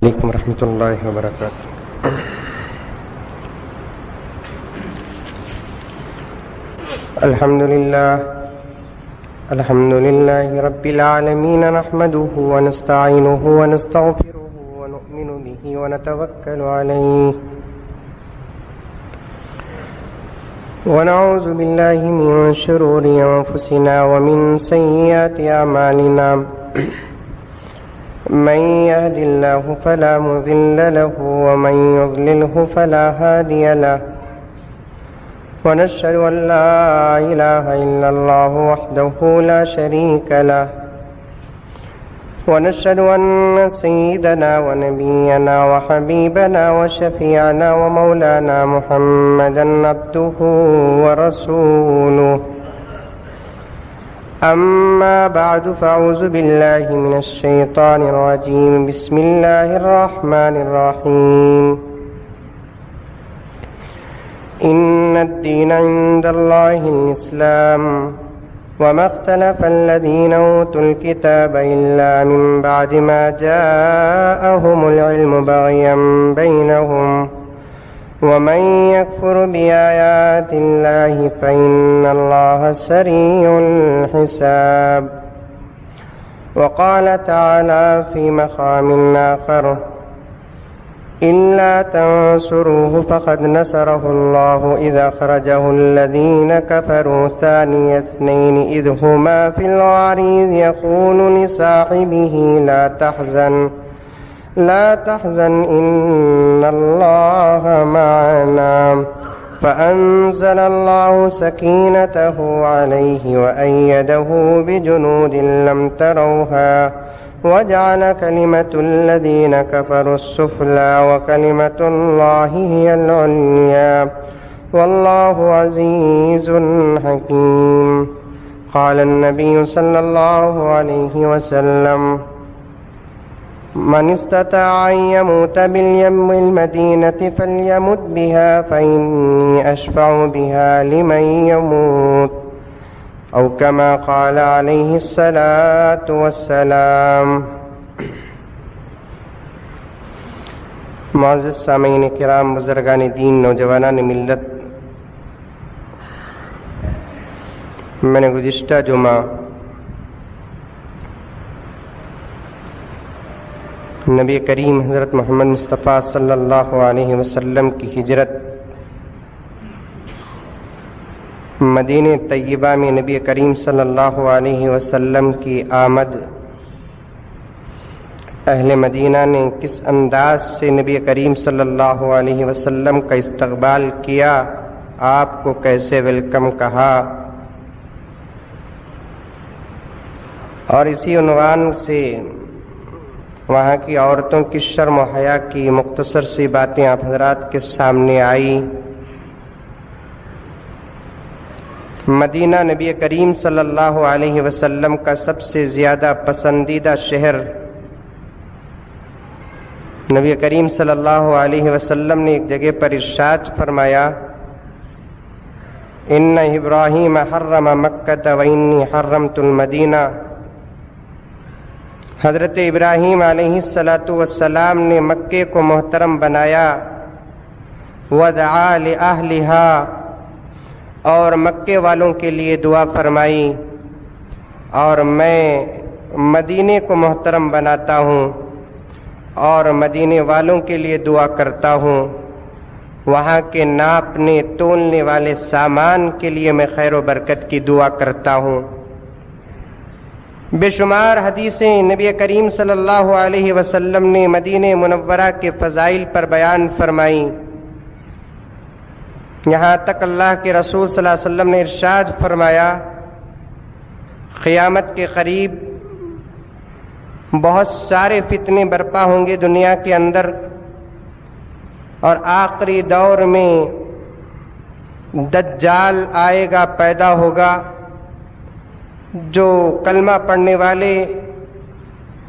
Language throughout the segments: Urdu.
علیکم ورحمۃ اللہ وبرکاتہ۔ الحمد للہ رب العالمین نحمده ونستعینه ونستغفره ونؤمن به ونتوکل علیہ ونعوذ باللہ من شرور انفسنا ومن سیئات اعمالنا من يهد الله فلا مضل له ومن يضلله فلا هادي له ونشهد أن لا إله إلا الله وحده لا شريك له ونشهد أن سيدنا ونبينا وحبيبنا وشفيعنا ومولانا محمدا عبده ورسوله أما بعد فأعوذ بالله من الشيطان الرجيم بسم الله الرحمن الرحيم إن الدين عند الله الإسلام وما اختلف الذين أوتوا الكتاب إلا من بعد ما جاءهم العلم بغيا بينهم ومن يكفر بآيات الله فإن الله سريع الحساب وقال تعالى في مقام آخر إلا تنصروه فقد نصره الله إذ أخرجه الذين كفروا ثاني اثنين إذ هما في الغار إذ يقول لصاحبه لا تحزن إن الله معنا فأنزل الله سكينته عليه وأيده بجنود لم تروها وجعل كلمة الذين كفروا السفلى وكلمة الله هي العليا والله عزيز حكيم قال النبي صلى الله عليه وسلم من استطاع أن يموت باليم المدينة فليمت بها فإني أشفع بها لمن يموت أو كما قال عليه الصلاة والسلام۔ معزز سامعین کرام، بزرگان دین، نوجوانان ملت، میں نے گزشتہ جمعہ نبی کریم حضرت محمد مصطفیٰ صلی اللہ علیہ وسلم کی ہجرت، مدینہ طیبہ میں نبی کریم صلی اللہ علیہ وسلم کی آمد، اہل مدینہ نے کس انداز سے نبی کریم صلی اللہ علیہ وسلم کا استقبال کیا، آپ کو کیسے ویلکم کہا، اور اسی عنوان سے وہاں کی عورتوں کی شرم و حیا کی مختصر سی باتیں آپ حضرات کے سامنے آئی۔ مدینہ نبی کریم صلی اللہ علیہ وسلم کا سب سے زیادہ پسندیدہ شہر، نبی کریم صلی اللہ علیہ وسلم نے ایک جگہ پر ارشاد فرمایا، ان ابراہیم حرم مکہ و انی حرمت المدینہ۔ حضرت ابراہیم علیہ السلام نے مکے کو محترم بنایا، ودعا لأہلہا، اور مکے والوں کے لیے دعا فرمائی، اور میں مدینے کو محترم بناتا ہوں اور مدینے والوں کے لیے دعا کرتا ہوں، وہاں کے ناپنے تولنے والے سامان کے لیے میں خیر و برکت کی دعا کرتا ہوں۔ بے شمار حدیثیں نبی کریم صلی اللہ علیہ وسلم نے مدینہ منورہ کے فضائل پر بیان فرمائیں، یہاں تک اللہ کے رسول صلی اللہ علیہ وسلم نے ارشاد فرمایا، قیامت کے قریب بہت سارے فتنے برپا ہوں گے دنیا کے اندر، اور آخری دور میں دجال آئے گا، پیدا ہوگا، جو کلمہ پڑھنے والے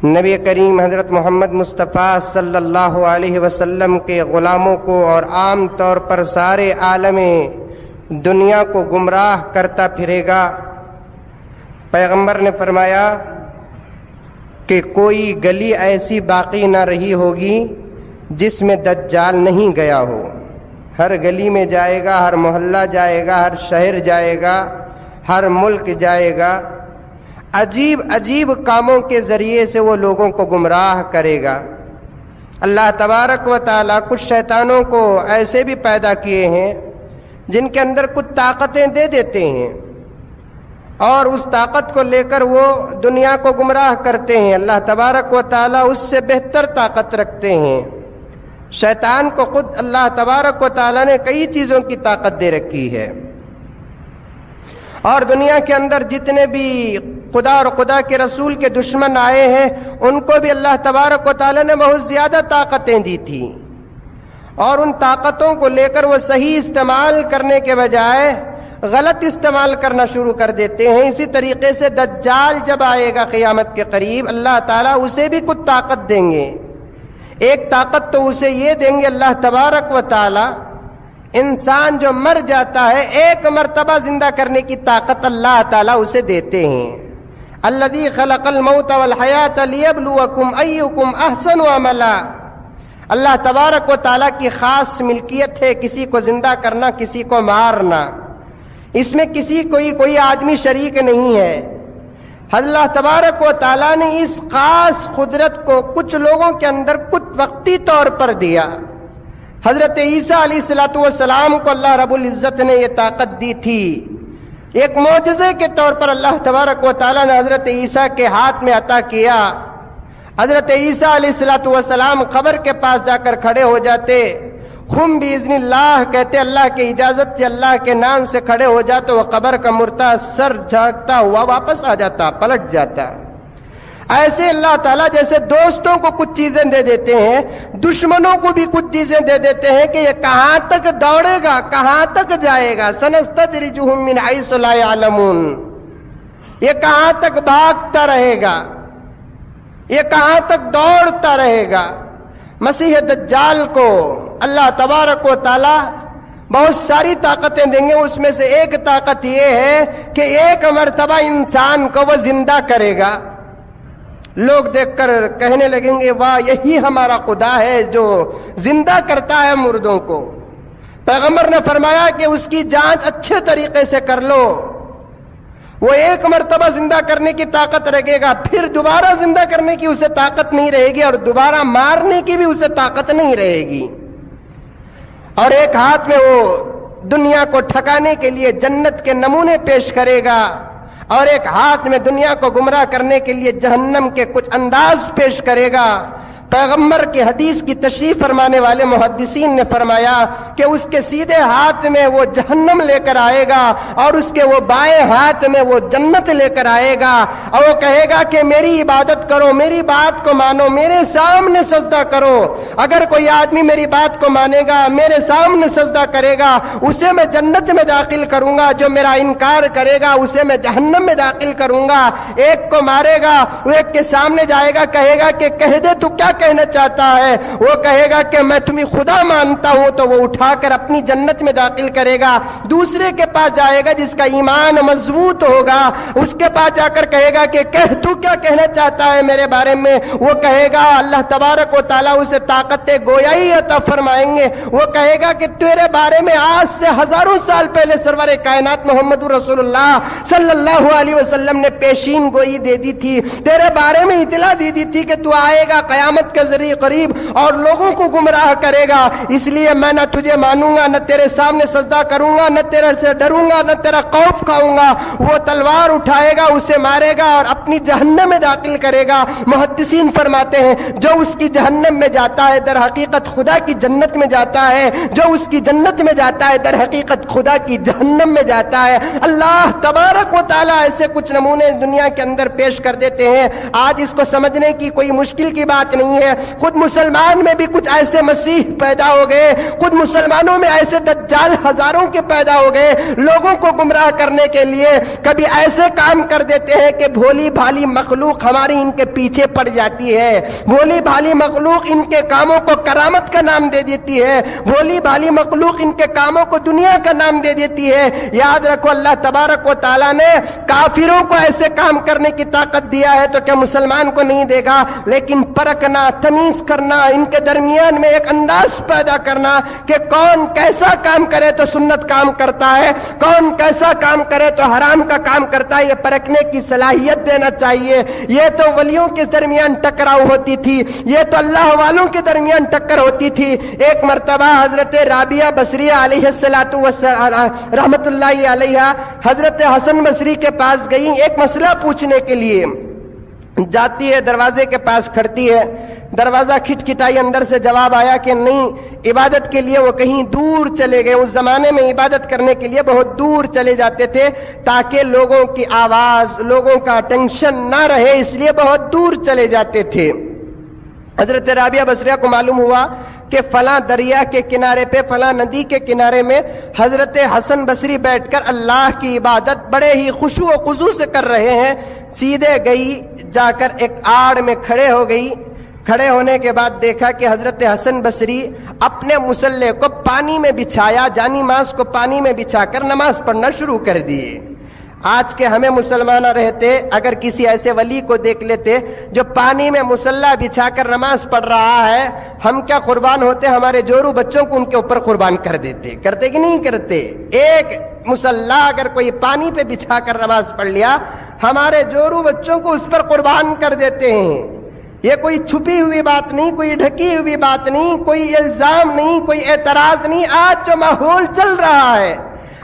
نبی کریم حضرت محمد مصطفیٰ صلی اللہ علیہ وسلم کے غلاموں کو اور عام طور پر سارے عالم دنیا کو گمراہ کرتا پھرے گا۔ پیغمبر نے فرمایا کہ کوئی گلی ایسی باقی نہ رہی ہوگی جس میں دجال نہیں گیا ہو۔ ہر گلی میں جائے گا، ہر محلہ جائے گا، ہر شہر جائے گا، ہر ملک جائے گا، عجیب عجیب کاموں کے ذریعے سے وہ لوگوں کو گمراہ کرے گا۔ اللہ تبارک و تعالیٰ کچھ شیطانوں کو ایسے بھی پیدا کیے ہیں جن کے اندر کچھ طاقتیں دے دیتے ہیں اور اس طاقت کو لے کر وہ دنیا کو گمراہ کرتے ہیں۔ اللہ تبارک و تعالیٰ اس سے بہتر طاقت رکھتے ہیں۔ شیطان کو خود اللہ تبارک و تعالیٰ نے کئی چیزوں کی طاقت دے رکھی ہے، اور دنیا کے اندر جتنے بھی خدا اور خدا کے رسول کے دشمن آئے ہیں ان کو بھی اللہ تبارک و تعالیٰ نے بہت زیادہ طاقتیں دی تھی، اور ان طاقتوں کو لے کر وہ صحیح استعمال کرنے کے بجائے غلط استعمال کرنا شروع کر دیتے ہیں۔ اسی طریقے سے دجال جب آئے گا قیامت کے قریب، اللہ تعالیٰ اسے بھی کچھ طاقت دیں گے۔ ایک طاقت تو اسے یہ دیں گے اللہ تبارک و تعالیٰ، انسان جو مر جاتا ہے ایک مرتبہ زندہ کرنے کی طاقت اللہ تعالیٰ اسے دیتے ہیں۔ الذی خلق الموت والحیات لیبلوکم ایکم احسن عملا۔ اللہ تبارک و تعالیٰ کی خاص ملکیت ہے کسی کو زندہ کرنا، کسی کو مارنا، اس میں کسی کوئی آدمی شریک نہیں ہے۔ اللہ تبارک و تعالیٰ نے اس خاص قدرت کو کچھ لوگوں کے اندر کچھ وقتی طور پر دیا۔ حضرت عیسیٰ علیہ السلام کو اللہ رب العزت نے یہ طاقت دی تھی، ایک معجزے کے طور پر اللہ تبارک و تعالیٰ نے حضرت عیسیٰ کے ہاتھ میں عطا کیا۔ حضرت عیسیٰ علیہ السلام قبر کے پاس جا کر کھڑے ہو جاتے، خم باذن اللہ کہتے، اللہ کی اجازت سے، اللہ کے نام سے کھڑے ہو جاتے، وہ قبر کا مردہ سر جھانکتا ہوا واپس آ جاتا، پلٹ جاتا۔ ایسے اللہ تعالیٰ جیسے دوستوں کو کچھ چیزیں دے دیتے ہیں، دشمنوں کو بھی کچھ چیزیں دے دیتے ہیں کہ یہ کہاں تک دوڑے گا، کہاں تک جائے گا۔ سنستدرجهم من حیث لا یعلمون، یہ کہاں تک بھاگتا رہے گا، یہ کہاں تک دوڑتا رہے گا۔ مسیح دجال کو اللہ تبارک و تعالیٰ بہت ساری طاقتیں دیں گے، اس میں سے ایک طاقت یہ ہے کہ ایک مرتبہ انسان کو وہ زندہ کرے گا۔ لوگ دیکھ کر کہنے لگیں گے واہ، یہی ہمارا خدا ہے جو زندہ کرتا ہے مردوں کو۔ پیغمبر نے فرمایا کہ اس کی جانچ اچھے طریقے سے کر لو، وہ ایک مرتبہ زندہ کرنے کی طاقت رکھے گا، پھر دوبارہ زندہ کرنے کی اسے طاقت نہیں رہے گی، اور دوبارہ مارنے کی بھی اسے طاقت نہیں رہے گی۔ اور ایک ہاتھ میں وہ دنیا کو ٹھکانے کے لیے جنت کے نمونے پیش کرے گا، اور ایک ہاتھ میں دنیا کو گمراہ کرنے کے لیے جہنم کے کچھ انداز پیش کرے گا۔ پیغمبر کی حدیث کی تشریح فرمانے والے محدثین نے فرمایا کہ اس کے سیدھے ہاتھ میں وہ جہنم لے کر آئے گا، اور اس کے وہ بائیں ہاتھ میں وہ جنت لے کر آئے گا، اور وہ کہے گا کہ میری عبادت کرو، میری بات کو مانو، میرے سامنے سجدہ کرو۔ اگر کوئی آدمی میری بات کو مانے گا، میرے سامنے سجدہ کرے گا، اسے میں جنت میں داخل کروں گا، جو میرا انکار کرے گا اسے میں جہنم میں داخل کروں گا۔ ایک کو مارے گا، وہ ایک کے سامنے جائے گا، کہے گا کہ کہہ دے تو کیا کہنا چاہتا ہے؟ وہ کہے گا کہ میں تمہیں خدا مانتا ہوں، تو وہ اٹھا کر اپنی جنت میں داخل کرے گا۔ دوسرے کے پاس جائے گا جس کا ایمان مضبوط ہوگا، اس کے پاس جا کر کہے گا کہ کہہ تو کیا کہنا چاہتا ہے میرے بارے میں؟ وہ کہے گا، اللہ تبارک و تعالیٰ اسے طاقت گویائی عطا فرمائیں گے، وہ کہے گا کہ تیرے بارے میں آج سے ہزاروں سال پہلے سرور کائنات محمد رسول اللہ صلی اللہ علیہ وسلم نے پیشین گوئی دے دی تھی، تیرے بارے میں اطلاع دی دی تھی کہ تو آئے گا قیامت کے ذریعے قریب اور لوگوں کو گمراہ کرے گا، اس لیے میں نہ تجھے مانوں گا، نہ تیرے سامنے سجدہ کروں گا، نہ تیرے سے ڈروں گا، نہ تیرا خوف کھاؤں گا۔ وہ تلوار اٹھائے گا، اسے مارے گا اور اپنی جہنم میں داخل کرے گا۔ محدثین فرماتے ہیں جو اس کی جہنم میں جاتا ہے در حقیقت خدا کی جنت میں جاتا ہے، جو اس کی جنت میں جاتا ہے در حقیقت خدا کی جہنم میں جاتا ہے۔ اللہ تبارک و تعالیٰ ایسے کچھ نمونے دنیا کے اندر پیش کر دیتے ہیں۔ آج اس کو سمجھنے کی کوئی مشکل کی بات نہیں نہیں ہے. خود مسلمان میں بھی کچھ ایسے مسیح پیدا ہو گئے, خود مسلمانوں میں ایسے دجال ہزاروں کے پیدا ہو گئے لوگوں کو گمراہ کرنے کے لیے. کبھی ایسے کام کر دیتے ہیں کہ بھولی بھالی مخلوق ہماری ان کے پیچھے پڑ جاتی ہے, بھولی بھالی مخلوق ان کے کاموں کو کرامت کا نام دے دیتی ہے, بھولی بھالی مخلوق ان کے کاموں کو دنیا کا نام دے دیتی ہے. یاد رکھو اللہ تبارک و تعالیٰ نے کافروں کو ایسے کام کرنے کی طاقت دیا ہے تو کیا مسلمان کو نہیں دے گا؟ لیکن پرکھنا, تمیز کرنا, ان کے درمیان میں ایک انداز پیدا کرنا کہ کون کیسا کام کرے تو سنت کام کرتا ہے, کون کیسا کام کرے تو حرام کا کام کرتا ہے, یہ پرکھنے کی صلاحیت دینا چاہیے. یہ تو ولیوں کے درمیان ٹکراؤ ہوتی تھی, یہ تو اللہ والوں کے درمیان ٹکر ہوتی تھی. ایک مرتبہ حضرت رابعہ بصریہ علیہ الصلوۃ والسلام رحمت اللہ علیہ حضرت حسن بصری کے پاس گئی ایک مسئلہ پوچھنے کے لیے. جاتی ہے, دروازے کے پاس کھڑتی ہے, دروازہ کھٹکھٹائی, اندر سے جواب آیا کہ نہیں, عبادت کے لیے وہ کہیں دور چلے گئے. اس زمانے میں عبادت کرنے کے لیے بہت دور چلے جاتے تھے تاکہ لوگوں کی آواز, لوگوں کا ٹینشن نہ رہے, اس لیے بہت دور چلے جاتے تھے. حضرت رابعہ بصریہ کو معلوم ہوا کہ فلاں دریا کے کنارے پہ, فلاں ندی کے کنارے میں حضرت حسن بصری بیٹھ کر اللہ کی عبادت بڑے ہی خشوع و خضوع سے کر رہے ہیں. سیدھے گئی, جا کر ایک آڑ میں کھڑے ہو گئی. کھڑے ہونے کے بعد دیکھا کہ حضرت حسن بصری اپنے مصلے کو پانی میں بچھایا, جانی ماز کو پانی میں بچھا کر نماز پڑھنا شروع کر دیے. آج کے ہمیں مسلمان رہتے اگر کسی ایسے ولی کو دیکھ لیتے جو پانی میں مصلی بچھا کر نماز پڑھ رہا ہے, ہم کیا قربان ہوتے, ہمارے جورو بچوں کو ان کے اوپر قربان کر دیتے. کرتے کہ نہیں کرتے؟ ایک مصلی اگر کوئی پانی پہ بچھا کر نماز پڑھ لیا, ہمارے جورو بچوں کو اس پر قربان کر دیتے ہیں. یہ کوئی چھپی ہوئی بات نہیں, کوئی ڈھکی ہوئی بات نہیں, کوئی الزام نہیں, کوئی اعتراض نہیں. آج جو ماحول چل رہا ہے,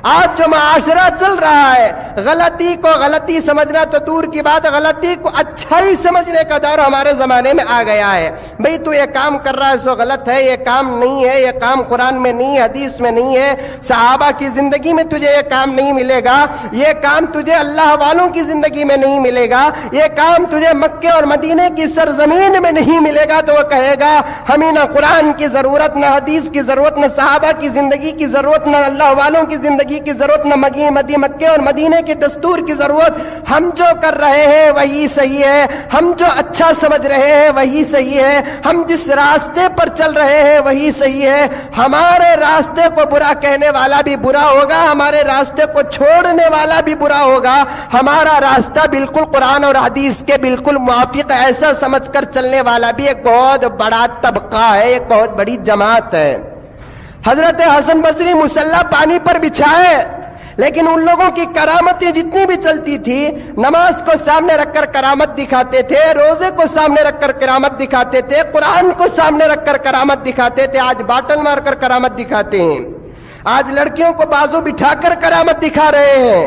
آج جو معاشرہ چل رہا ہے, غلطی کو غلطی سمجھنا تو دور کی بات, غلطی کو اچھائی سمجھنے کا دور ہمارے زمانے میں آ گیا ہے. بھئی تو یہ کام کر رہا ہے سو غلط ہے, یہ کام نہیں ہے, یہ کام قرآن میں نہیں, حدیث میں نہیں ہے, صحابہ کی زندگی میں تجھے یہ کام نہیں ملے گا, یہ کام تجھے اللہ والوں کی زندگی میں نہیں ملے گا, یہ کام تجھے مکے اور مدینے کی سرزمین میں نہیں ملے گا. تو وہ کہے گا ہمیں نہ قرآن کی ضرورت, نہ حدیث کی ضرورت, نہ صحابہ کی زندگی کی ضرورت, نہ اللہ والوں کی زندگی کی ضرورت, نہ مکے اور مدینے کے دستور کی ضرورت. ہم جو کر رہے ہیں وہی صحیح ہے, ہم جو اچھا سمجھ رہے ہیں وہی صحیح ہے, ہم جس راستے پر چل رہے ہیں وہی صحیح ہے. ہمارے راستے کو برا کہنے والا بھی برا ہوگا, ہمارے راستے کو چھوڑنے والا بھی برا ہوگا. ہمارا راستہ بالکل قرآن اور حدیث کے بالکل موافق ایسا سمجھ کر چلنے والا بھی ایک بہت بڑا طبقہ ہے, ایک بہت بڑی جماعت ہے. حضرت حسن بصری مصلی پانی پر بچھائے, لیکن ان لوگوں کی کرامتیں جتنی بھی چلتی تھی, نماز کو سامنے رکھ کر کرامت دکھاتے تھے, روزے کو سامنے رکھ کر کرامت دکھاتے تھے, قرآن کو سامنے رکھ کر کرامت دکھاتے تھے. آج باٹل مار کر کرامت دکھاتے ہیں, آج لڑکیوں کو بازو بٹھا کر کرامت دکھا رہے ہیں,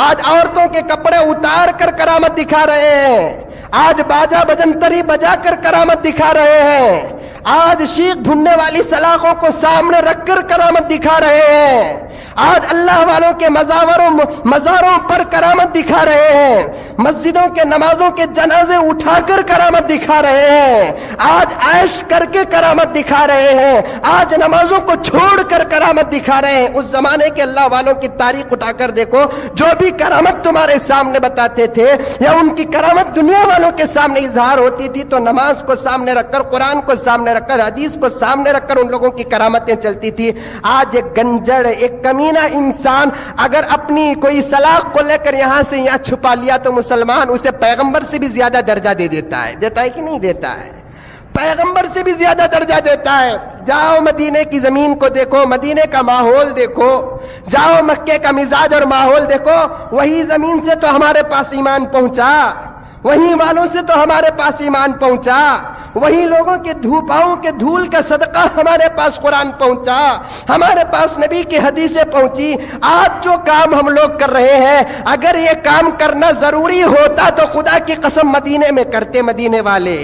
آج عورتوں کے کپڑے اتار کر کرامت دکھا رہے ہیں, آج باجا بجنتری بجا کر کرامت دکھا رہے ہیں, آج شیخ بھننے والی سلاخوں کو سامنے رکھ کر کرامت دکھا رہے ہیں, آج اللہ والوں کے مزاروں پر کرامت دکھا رہے ہیں, مسجدوں کے نمازوں کے جنازے اٹھا کر کرامت دکھا رہے ہیں, آج عیش کر کے کرامت دکھا رہے ہیں, آج نمازوں کو چھوڑ کر کرامت دکھا رہے ہیں. اس زمانے کے اللہ والوں کی تاریخ اٹھا کر دیکھو, جو بھی کرامت تمہارے سامنے بتاتے تھے یا ان کی کرامت دنیا والوں کے سامنے اظہار ہوتی تھی تو نماز کو سامنے رکھ کر, قرآن کو سامنے رکھ کر, حدیث کو سامنے رکھ کر ان لوگوں کی کرامتیں چلتی تھی. آج ایک گنجڑ, ایک کمینہ انسان اگر اپنی کوئی سلاخ کو لے کر یہاں سے یہاں چھپا لیا تو مسلمان اسے پیغمبر سے بھی زیادہ درجہ دے دیتا ہے. دیتا ہے کہ نہیں دیتا ہے؟ پیغمبر سے بھی زیادہ درجہ دیتا ہے. جاؤ مدینے کی زمین کو دیکھو, مدینے کا ماحول دیکھو, جاؤ مکے کا مزاج اور ماحول دیکھو. وہی زمین سے تو ہمارے پاس ایمان پہنچا, وہی والوں سے تو ہمارے پاس ایمان پہنچا, وہی لوگوں کے پاؤں کے دھول کا صدقہ ہمارے پاس قرآن پہنچا, ہمارے پاس نبی کی حدیثیں پہنچی. آج جو کام ہم لوگ کر رہے ہیں, اگر یہ کام کرنا ضروری ہوتا تو خدا کی قسم مدینے میں کرتے مدینے والے.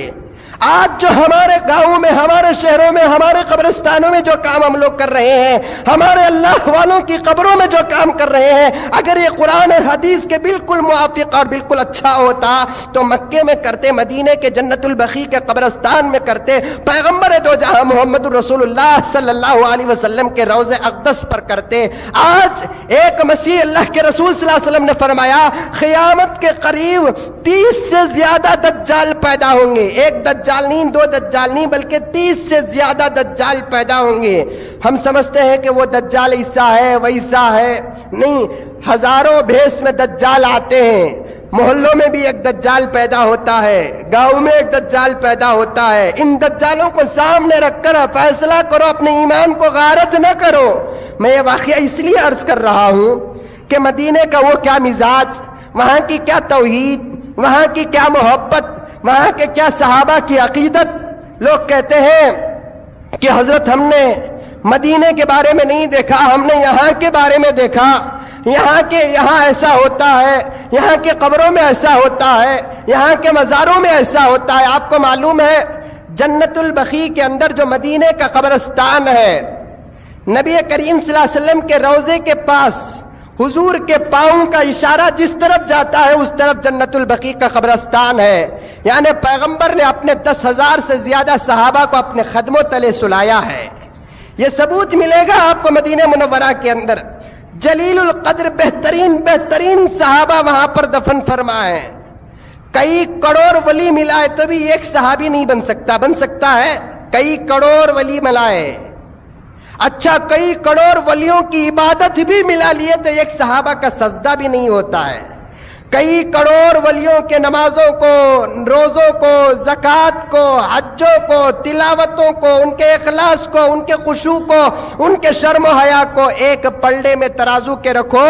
آج جو ہمارے گاؤں میں، ہمارے شہروں میں، ہمارے قبرستانوں میں جو کام ہم لوگ کر رہے ہیں، ہمارے اللہ والوں کی قبروں میں جو کام کر رہے ہیں، اگر یہ قرآن اور حدیث کے بالکل موافق اور بالکل اچھا ہوتا تو مکے میں کرتے، مدینے کے جنت البقیع کے قبرستان میں کرتے، پیغمبر دو جہاں محمد رسول اللہ صلی اللہ علیہ وسلم کے روضہ اقدس پر کرتے۔ آج ایک مسیح اللہ کے رسول صلی اللہ علیہ وسلم نے فرمایا قیامت کے قریب 30 سے زیادہ دجال پیدا ہوں گے، ایک دجال نہیں، دو دجال نہیں، بلکہ 30 سے زیادہ دجال پیدا ہوں گے۔ ہم سمجھتے ہیں کہ وہ دجال ایسا ہے ویسا ہے، نہیں، ہزاروں بھیس میں دجال آتے ہیں۔ محلوں میں بھی ایک دجال پیدا ہوتا ہے، گاؤں میں ایک دجال پیدا ہوتا ہے۔ ان دجالوں کو سامنے رکھ کر فیصلہ کرو، اپنے ایمان کو غارت نہ کرو۔ میں یہ واقعہ اس لیے عرض کر رہا ہوں کہ مدینے کا وہ کیا مزاج، وہاں کی کیا توحید، وہاں کی کیا محبت، وہاں کے کیا صحابہ کی عقیدت۔ لوگ کہتے ہیں کہ حضرت ہم نے مدینے کے بارے میں نہیں دیکھا، ہم نے یہاں کے بارے میں دیکھا، یہاں ایسا ہوتا ہے، یہاں کے قبروں میں ایسا ہوتا ہے، یہاں کے مزاروں میں ایسا ہوتا ہے۔ آپ کو معلوم ہے جنت البقیع کے اندر جو مدینے کا قبرستان ہے، نبی کریم صلی اللہ علیہ وسلم کے روضے کے پاس حضور کے پاؤں کا اشارہ جس طرف جاتا ہے اس طرف جنت البقیع کا قبرستان ہے۔ یعنی پیغمبر نے اپنے 10,000 سے زیادہ صحابہ کو اپنے قدموں تلے سلایا ہے۔ یہ ثبوت ملے گا آپ کو مدینہ منورہ کے اندر۔ جلیل القدر بہترین صحابہ وہاں پر دفن فرمائے ہیں۔ کئی کروڑ ولی ملائے تو بھی ایک صحابی نہیں بن سکتا ہے؟ کئی کروڑ ولی ملائے، اچھا کئی کروڑ ولیوں کی عبادت بھی ملا لیے تو ایک صحابہ کا سجدہ بھی نہیں ہوتا ہے۔ کئی کروڑ ولیوں کے نمازوں کو، روزوں کو، زکوٰۃ کو، حجوں کو، تلاوتوں کو، ان کے اخلاص کو، ان کے خشوع کو، ان کے شرم و حیا کو ایک پلڑے میں ترازو کے رکھو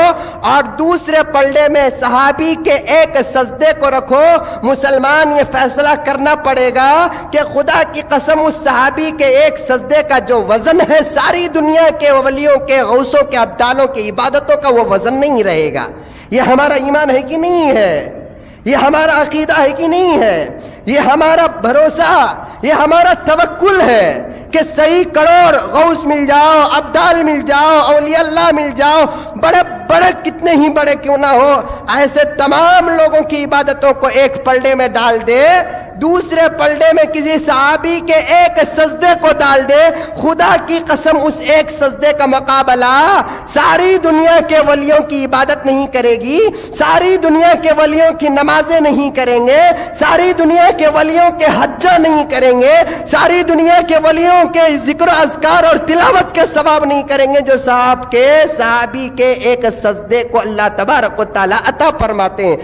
اور دوسرے پلڑے میں صحابی کے ایک سجدے کو رکھو۔ مسلمان یہ فیصلہ کرنا پڑے گا کہ خدا کی قسم اس صحابی کے ایک سجدے کا جو وزن ہے ساری دنیا کے ولیوں کے، غوثوں کے، ابدالوں کی عبادتوں کا وہ وزن نہیں رہے گا۔ یہ ہمارا ایمان ہے کہ نہیں ہے؟ یہ ہمارا عقیدہ ہے کہ نہیں ہے؟ یہ ہمارا بھروسہ، یہ ہمارا توکل ہے کہ صحیح کروڑ غوث مل جاؤ، ابدال مل جاؤ، اولیاء اللہ مل جاؤ، بڑے بڑے کتنے ہی بڑے کیوں نہ ہو، ایسے تمام لوگوں کی عبادتوں کو ایک پلڑے میں ڈال دے، دوسرے پلڑے میں کسی صحابی کے ایک سجدے کو ڈال دے، خدا کی قسم اس ایک سجدے کا مقابلہ ساری دنیا کے ولیوں کی عبادت نہیں کرے گی، ساری دنیا کے ولیوں کی نمازیں نہیں کریں گے، ساری دنیا کے ولیوں کے حجہ نہیں کریں گے، ساری دنیا کے ولیوں کے ذکر و اذکار اور تلاوت کے ثواب نہیں کریں گے جو صحابی کے ایک سجدے کو اللہ تبارک و تعالیٰ عطا فرماتے ہیں۔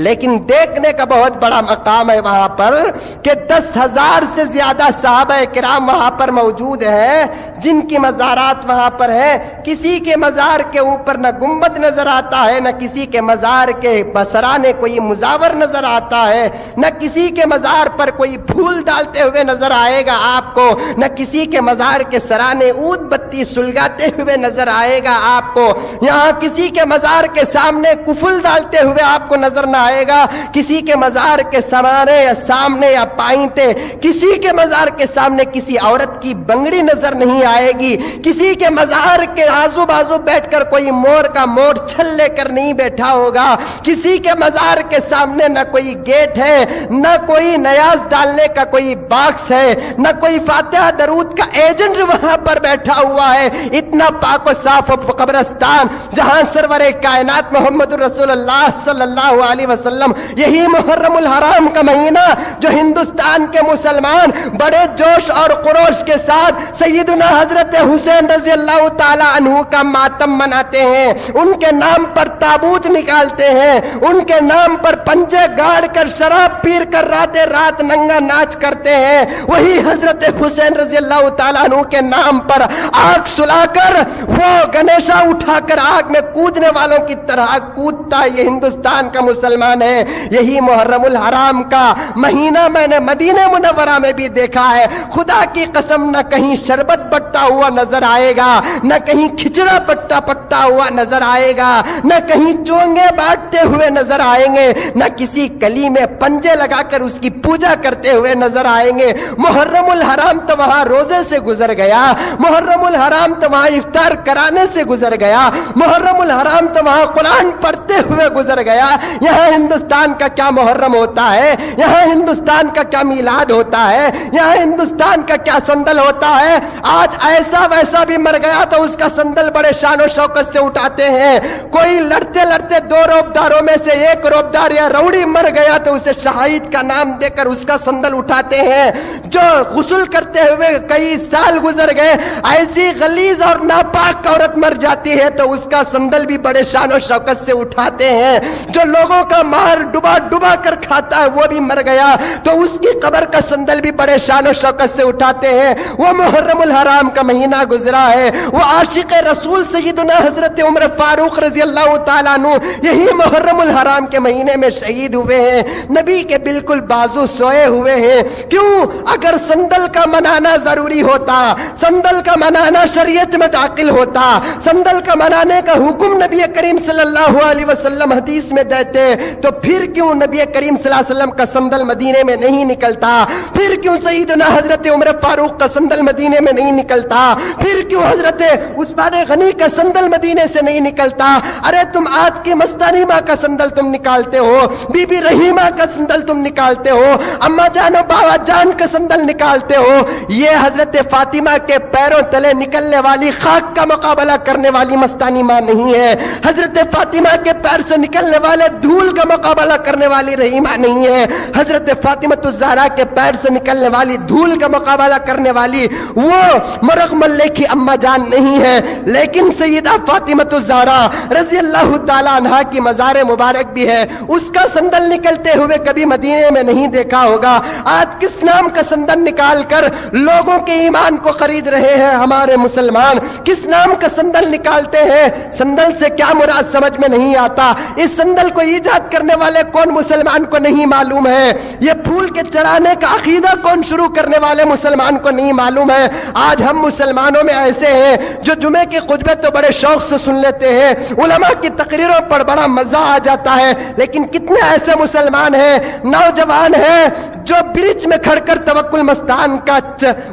لیکن دیکھنے کا بہت بڑا مقام ہے وہاں پر کہ 10,000 سے زیادہ صحابہ کرام وہاں پر موجود ہیں جن کی مزارات وہاں پر ہیں۔ کسی کے مزار کے اوپر نہ گنبد نظر آتا ہے، نہ کسی کے مزار کے بسرانے کوئی مزاور نظر آتا ہے، نہ کسی کے مزار پر کوئی پھول ڈالتے ہوئے نظر آئے گا آپ کو، نہ کسی کے مزار کے سرانے عود بتی سلگاتے ہوئے نظر آئے گا آپ کو۔ یہاں کسی کے مزار کے سامنے کفل ڈالتے ہوئے آپ کو نظر نہ آئے گا، کسی کے مزار کے سامنے یا پائنتے، کسی کے مزار کے سامنے کسی عورت کی بنگڑی نظر نہیں آئے گی، کسی کے مزار کے آزو بازو بیٹھ کر کوئی مور کا مور چھل لے کر نہیں بیٹھا ہوگا، کسی کے مزار کے سامنے نہ کوئی گیٹ ہے، نہ کوئی نیاز ڈالنے کا کوئی باکس ہے، نہ کوئی فاتحہ درود کا ایجنٹ وہاں پر بیٹھا ہوا ہے۔ اتنا پاک و صاف قبرستان جہاں سرور کائنات محمد رسول اللہ صلی اللہ علیہ وسلم، یہی محرم الحرام کا مہینہ جو ہندوستان کے مسلمان بڑے جوش اور خروش کے ساتھ سیدنا حضرت حسین رضی اللہ تعالی عنہ کا ماتم مناتے ہیں، ان کے نام پر تابوت نکالتے ہیں، ان کے نام پر پنجے گاڑ کر شراب پیر کر رات ننگا ناچ کرتے ہیں، وہی حضرت حسین رضی اللہ تعالی عنہ کے نام پر آگ سلا کر وہ گنیشا اٹھا کر آگ میں کودنے والوں کی طرح کودتا یہ ہندوستان کا مسلمان ہے۔ یہی محرم الحرام کا مہینہ نمونہ میں نے مدینہ منورہ میں بھی دیکھا ہے. خدا کی قسم نہ کہیں شربت بٹتا ہوا نظر آئے گا, نہ کہیں کھچڑا پکتا ہوا نظر آئے گا, نہ کہیں چونگے بانٹتے ہوئے نظر آئیں گے, نہ کسی کلی میں پنجے لگا کر اس کی پوجا کرتے ہوئے نظر آئیں گے. محرم الحرام تو وہاں روزے سے گزر گیا, محرم الحرام تو وہاں افطار کرانے سے گزر گیا, محرم الحرام تو وہاں قرآن پڑھتے ہوئے گزر گیا. یہاں ہندوستان کا کیا محرم ہوتا ہے, یہاں ہندوستان کا کیا میلاد ہوتا ہے, یہاں ہندوستان کا کیا سندل ہوتا ہے. آج ایسا ویسا بھی مر گیا تو اس کا سندل بڑے شان و شوکت سے اٹھاتے ہیں. کوئی لڑتے لڑتے 2 روبداروں میں سے ایک روبدار یا روڑی مر گیا تو اسے شہید کا نام دے کر اس کا سندل اٹھاتے ہیں. جو غسل کرتے ہوئے کئی سال گزر گئے, ایسی غلیظ اور ناپاک عورت مر جاتی ہے تو اس کا سندل بھی بڑے شان و شوکت سے اٹھاتے ہیں. جو لوگوں کا مار ڈبا ڈبا کر کھاتا ہے وہ بھی مر گیا تو اس کی قبر کا سندل بھی بڑے شان و شوکت سے اٹھاتے ہیں. وہ محرم الحرام کا مہینہ گزرا ہے, وہ عاشق رسول سیدنا حضرت عمر فاروق رضی اللہ تعالیٰ عنہ یہی محرم الحرام کے مہینے میں شہید ہوئے ہیں. نبی کے بالکل بازو سوئے ہوئے ہیں. کیوں؟ اگر سندل کا منانا ضروری ہوتا, سندل کا منانا شریعت میں داخل ہوتا, سندل کا منانے کا حکم نبی کریم صلی اللہ علیہ وسلم حدیث میں دیتے, تو پھر کیوں نبی کریم صلی اللہ علیہ وسلم کا سندل مدینے میں نہیں نکلتا؟ پھر کیوں سیدنا حضرت عمر فاروق کا سندل مدینے میں نہیں نکلتا؟ پھر کیوں حضرت عثمان غنی کا سندل مدینے سے نہیں نکلتا؟ ارے تم آج کی مستانی ماں کا سندل تم نکالتے ہو, بی بی رحیمہ کا سندل تم نکالتے ہو, اما جان و بابا جان کا سندل نکالتے ہو. یہ حضرت فاطمہ کے پیروں تلے نکلنے والی خاک کا مقابلہ کرنے والی مستانی ماں نہیں ہے. حضرت فاطمہ کے پیر سے نکلنے والے دھول کا مقابلہ کرنے والی رحیمہ نہیں ہے. حضرت فاطمہ الزہرا کے پیر سے نکلنے والی دھول کا مقابلہ کرنے والی وہ مرغ ملے کی اما جان نہیں ہے. لیکن سیدہ فاطمہ الزہرا رضی اللہ تعالی عنہا کی مزار مبارک بھی ہے, اس کا سندل نکلتے ہوئے کبھی مدینے میں نہیں دیکھا ہوگا. آج کس نام کا سندل نکال کر لوگوں کے ایمان کو خرید رہے ہیں ہمارے مسلمان؟ کس نام کا سندل نکالتے ہیں؟ سندل سے کیا مراد سمجھ میں نہیں آتا. اس سندل کو ایجاد کرنے والے کون مسلمان کو نہیں معلوم ہے. یہ پھول کے چڑھانے کا عقیدہ کون شروع کرنے والے مسلمان کو نہیں معلوم ہے. آج ہم مسلمانوں میں ایسے ہیں جو جمعے کے خطبے تو بڑے شوق سے سن لیتے ہیں, علماء کی تقریروں پر بڑا مزہ آ جاتا ہے, لیکن کتنے ایسے مسلمان ہیں, نوجوان ہیں جو برج میں کھڑ کر توکل مستان کا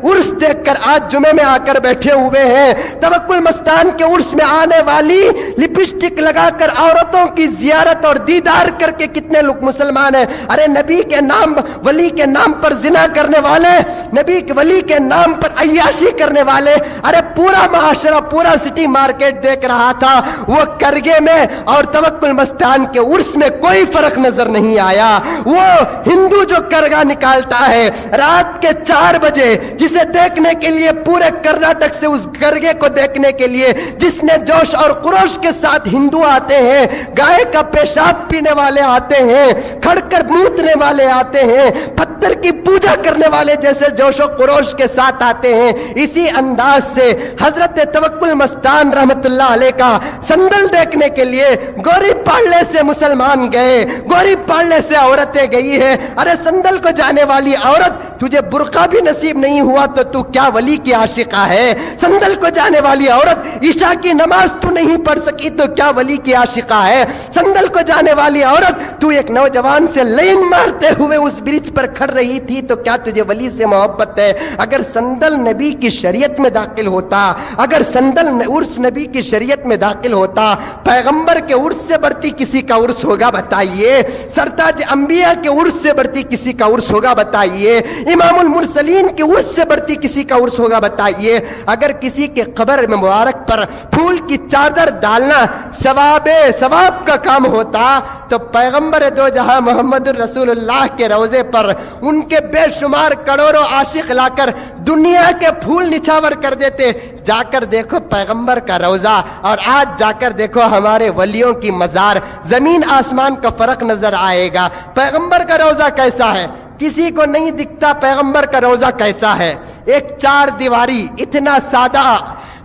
عرس دیکھ کر آج جمعے میں آ کر بیٹھے ہوئے ہیں. توکل مستان کے عرس میں آنے والی لپسٹک لگا کر عورتوں کی زیارت اور دیدار کر کے کتنے لوگ مسلمان ہیں. ارے نبی کے نام, ولی کے نام پر زنا کرنے والے, نبی کے ولی کے نام پر عیاشی کرنے والے, ارے پورا معاشرہ, پورا سٹی مارکیٹ دیکھ رہا تھا. وہ کرگے میں اور توکل مستان کے عرس میں کوئی فرق نظر نہیں آیا. وہ ہندو جو کرگا نکالتا ہے رات کے 4 بجے, جسے دیکھنے کے لیے پورے کرناٹک سے اس کرگے کو دیکھنے کے لیے جس نے جوش اور خروش کے ساتھ ہندو آتے ہیں, گائے کا پیشاب پینے والے آتے ہیں, کھڑ کر موتنے والے آتے ہیں, پتھر کی پوجا کرنے والے جیسے جوش و خروش کے ساتھ آتے ہیں. اسی انداز سے حضرت توکل مستان رحمت اللہ علیہ کا سندل دیکھنے کے لیے گوری پاڑلے سے مسلمان گئے, گوری پاڑلے سے عورتیں گئی ہے. ارے سندل کو جانے والی عورت, تجھے برقع بھی نصیب نہیں ہوا تو کیا ولی کی عاشقہ ہے؟ سندل کو جانے والی عورت, عشاء کی نماز تو نہیں پڑھ سکی تو کیا ولی کی عاشقہ ہے؟ سندل کو جانے والی عورت, تو ایک نوجوان سے لین مارتے ہوئے اس برج پر کھڑ رہی تھی تو کیا تجھے ولی سے محبت ہے؟ اگر سندل نبی کی شریعت میں داخل ہوتا, اگر سندل عرس نبی کی شریعت میں داخل ہوتا, پیغمبر کے عرس سے بڑھتی کسی کا عرس ہوگا بتائیے؟ سرتاج انبیاء کے عرس سے بڑھتی کسی کا عرس ہوگا بتائیے؟ امام المرسلین کے عرس سے بڑھتی کسی کا عرس ہوگا بتائیے؟ اگر کسی کے قبر میں مبارک پر پھول کی چادر ڈالنا ثواب کا کام ہوتا تو پیغمبر دو جہاں محمد رسول اللہ کے روزے پر ان کے بے شمار کروڑوں عاشق لا کر دنیا کے پھول نچھاور کر دیتے. جا کر دیکھو پیغمبر کا روزہ اور آج جا کر دیکھو ہمارے ولیوں کی مزار, زمین آسمان کا فرق نظر آئے گا. پیغمبر کا روزہ کیسا ہے کسی کو نہیں دکھتا. پیغمبر کا روزہ کیسا ہے؟ ایک 4 دیواری, اتنا سادہ,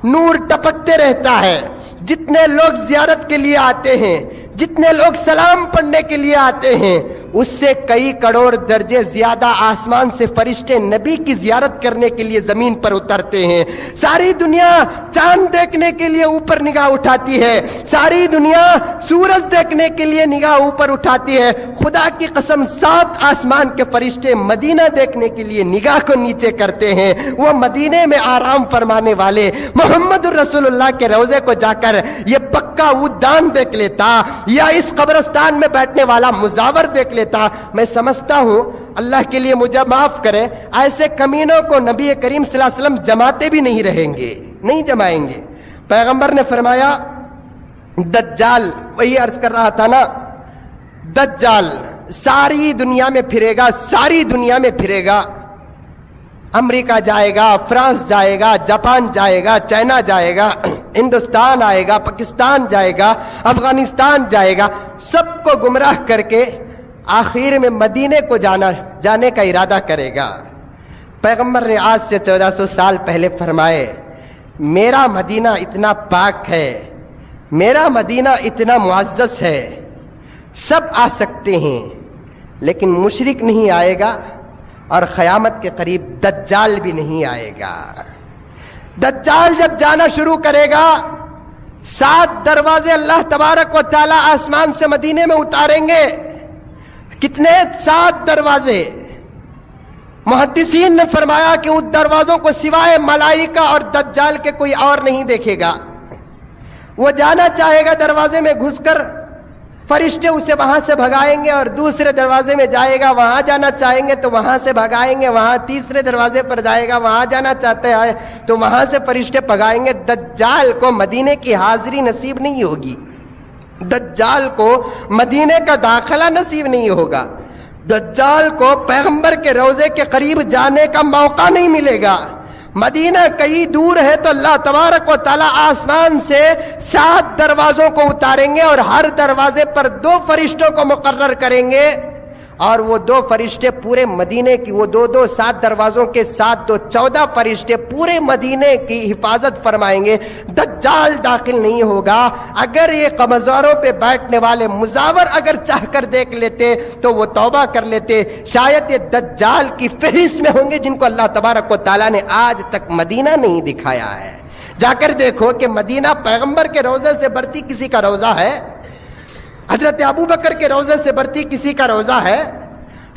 نور ٹپکتے رہتا ہے. جتنے لوگ زیارت کے لیے آتے ہیں, جتنے لوگ سلام پڑھنے کے لیے آتے ہیں اس سے کئی کروڑ درجے زیادہ آسمان سے فرشتے نبی کی زیارت کرنے کے لیے زمین پر اترتے ہیں. ساری دنیا چاند دیکھنے کے لیے اوپر نگاہ اٹھاتی ہے, ساری دنیا سورج دیکھنے کے لیے نگاہ اوپر اٹھاتی ہے. خدا کی قسم 7 آسمان کے فرشتے مدینہ دیکھنے کے لیے نگاہ کو نیچے کرتے ہیں. وہ مدینے میں آرام فرمانے والے محمد الرسول اللہ کے روضے کو جا کر یہ پکا ودان دیکھ لیتا یا اس قبرستان میں بیٹھنے والا مزاور دیکھ لیتا. میں سمجھتا ہوں اللہ کے لیے مجھے معاف کرے, ایسے کمینوں کو نبی کریم صلی اللہ علیہ وسلم جماتے بھی نہیں رہیں گے, نہیں جمائیں گے. پیغمبر نے فرمایا دجال, وہی عرض کر رہا تھا نا, دجال ساری دنیا میں پھرے گا, ساری دنیا میں پھرے گا. امریکہ جائے گا, فرانس جائے گا, جاپان جائے گا, چائنا جائے گا, ہندوستان آئے گا, پاکستان جائے گا, افغانستان جائے گا, سب کو گمراہ کر کے آخر میں مدینے کو جانے کا ارادہ کرے گا. پیغمبر نے آج سے 1400 سال پہلے فرمائے میرا مدینہ اتنا پاک ہے, میرا مدینہ اتنا معزز ہے, سب آ سکتے ہیں لیکن مشرک نہیں آئے گا اور قیامت کے قریب دجال بھی نہیں آئے گا. دجال جب جانا شروع کرے گا 7 دروازے اللہ تبارک و تعالی آسمان سے مدینے میں اتاریں گے. کتنے؟ 7 دروازے. محدثین نے فرمایا کہ ان دروازوں کو سوائے ملائکہ اور دجال کے کوئی اور نہیں دیکھے گا. وہ جانا چاہے گا دروازے میں گھس کر, فرشتے اسے وہاں سے بھگائیں گے, اور دوسرے دروازے میں جائے گا, وہاں جانا چاہیں گے تو وہاں سے بھگائیں گے, وہاں تیسرے دروازے پر جائے گا, وہاں جانا چاہتے ہیں تو وہاں سے فرشتے بھگائیں گے. دجال کو مدینے کی حاضری نصیب نہیں ہوگی, دجال کو مدینے کا داخلہ نصیب نہیں ہوگا, دجال کو پیغمبر کے روضے کے قریب جانے کا موقع نہیں ملے گا. مدینہ کئی دور ہے تو اللہ تبارک و تعالی آسمان سے 7 دروازوں کو اتاریں گے اور ہر دروازے پر 2 فرشتوں کو مقرر کریں گے, اور وہ 2 فرشتے پورے مدینے کی, وہ 2 7 دروازوں کے 7 2 14 فرشتے پورے مدینے کی حفاظت فرمائیں گے. دجال داخل نہیں ہوگا. اگر یہ قمزاروں پہ بیٹھنے والے مزاور اگر چاہ کر دیکھ لیتے تو وہ توبہ کر لیتے, شاید یہ دجال کی فہرست میں ہوں گے جن کو اللہ تبارک و تعالیٰ نے آج تک مدینہ نہیں دکھایا ہے. جا کر دیکھو کہ مدینہ پیغمبر کے روضے سے بڑھتی کسی کا روضہ ہے, حضرت ابو بکر کے روضے سے بڑھتی کسی کا روضہ ہے,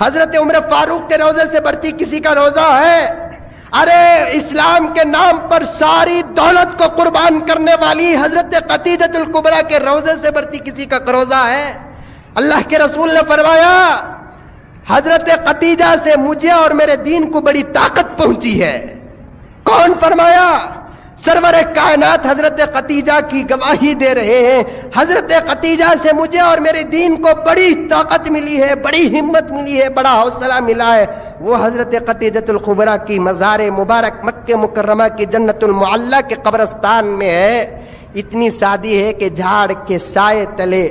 حضرت عمر فاروق کے روضے سے بڑھتی کسی کا روضہ ہے. ارے اسلام کے نام پر ساری دولت کو قربان کرنے والی حضرت خدیجہ الکبریٰ کے روضے سے بڑھتی کسی کا روضہ ہے. اللہ کے رسول نے فرمایا حضرت خدیجہ سے مجھے اور میرے دین کو بڑی طاقت پہنچی ہے. کون فرمایا؟ سرور کائنات حضرت خدیجہ کی گواہی دے رہے ہیں. حضرت خدیجہ سے مجھے اور میرے دین کو بڑی طاقت ملی ہے, بڑی ہمت ملی ہے, بڑا حوصلہ ملا ہے. وہ حضرت خدیجہ الکبریٰ کی مزار مبارک مکہ مکرمہ کی جنت المعلی کے قبرستان میں ہے. اتنی سادی ہے کہ جھاڑ کے سائے تلے,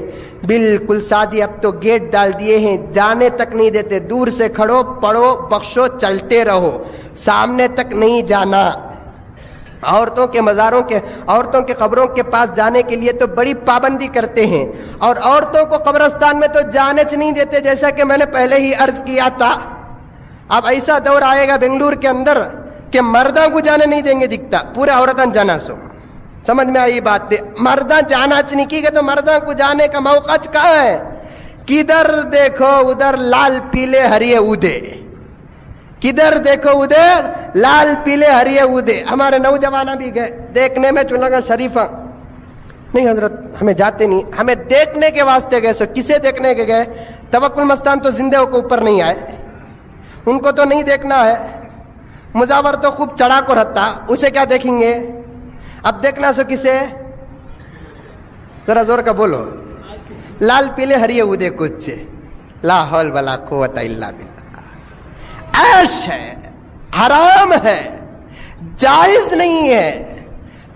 بالکل سادی. اب تو گیٹ ڈال دیے ہیں, جانے تک نہیں دیتے, دور سے کھڑو, پڑھو, بخشو, چلتے رہو, سامنے تک نہیں جانا. عورتوں کے مزاروں کے, عورتوں کے قبروں کے پاس جانے کے لیے تو بڑی پابندی کرتے ہیں, اور عورتوں کو قبرستان میں تو جانے چ نہیں دیتے, جیسا کہ میں نے پہلے ہی عرض کیا تھا. اب ایسا دور آئے گا بنگلور کے اندر کہ مردوں کو جانے نہیں دیں گے دکھتا, پورے عورتیں جانا سو. سمجھ میں آئی بات؟ مرداں جانا چ نہیں کی گئے تو مردوں کو جانے کا موقع کہاں ہے؟ کدھر دیکھو ادھر لال پیلے ہریے اودے, کدھر دیکھو ادھر لال پیلے ہریے اودے. ہمارے نوجوان بھی گئے دیکھنے میں, چلگا شریفہ نہیں حضرت ہمیں جاتے نہیں, ہمیں دیکھنے کے واسطے گئے. سو کسے دیکھنے کے گئے؟ توکل مستان تو زندے کو اوپر نہیں آئے, ان کو تو نہیں دیکھنا ہے. مزاور تو خوب چڑھا کو رہتا, اسے کیا دیکھیں گے؟ اب دیکھنا سو کسے؟ ذرا زور کا بولو. لال پیلے ہریے اودے کچھ, لا حول ولا قوت الا باللہ. عیش ہے, حرام ہے, جائز نہیں ہے.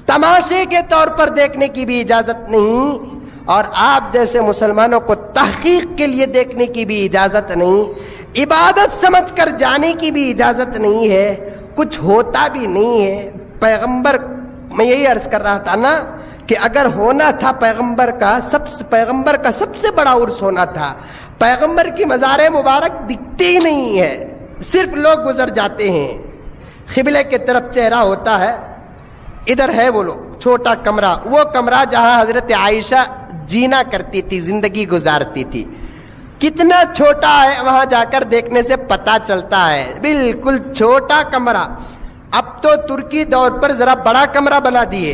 تماشے کے طور پر دیکھنے کی بھی اجازت نہیں, اور آپ جیسے مسلمانوں کو تحقیق کے لیے دیکھنے کی بھی اجازت نہیں, عبادت سمجھ کر جانے کی بھی اجازت نہیں ہے. کچھ ہوتا بھی نہیں ہے. پیغمبر, میں یہی عرض کر رہا تھا نا کہ اگر ہونا تھا پیغمبر کا سب سے بڑا عرس ہونا تھا، پیغمبر کی مزار مبارک دکھتی ہی نہیں ہے، صرف لوگ گزر جاتے ہیں، قبلے کی طرف چہرہ ہوتا ہے، ادھر ہے وہ لوگ چھوٹا کمرہ، وہ کمرہ جہاں حضرت عائشہ جینا کرتی تھی، زندگی گزارتی تھی، کتنا چھوٹا ہے وہاں جا کر دیکھنے سے پتا چلتا ہے، بالکل چھوٹا کمرہ۔ اب تو ترکی دور پر ذرا بڑا کمرہ بنا دیے،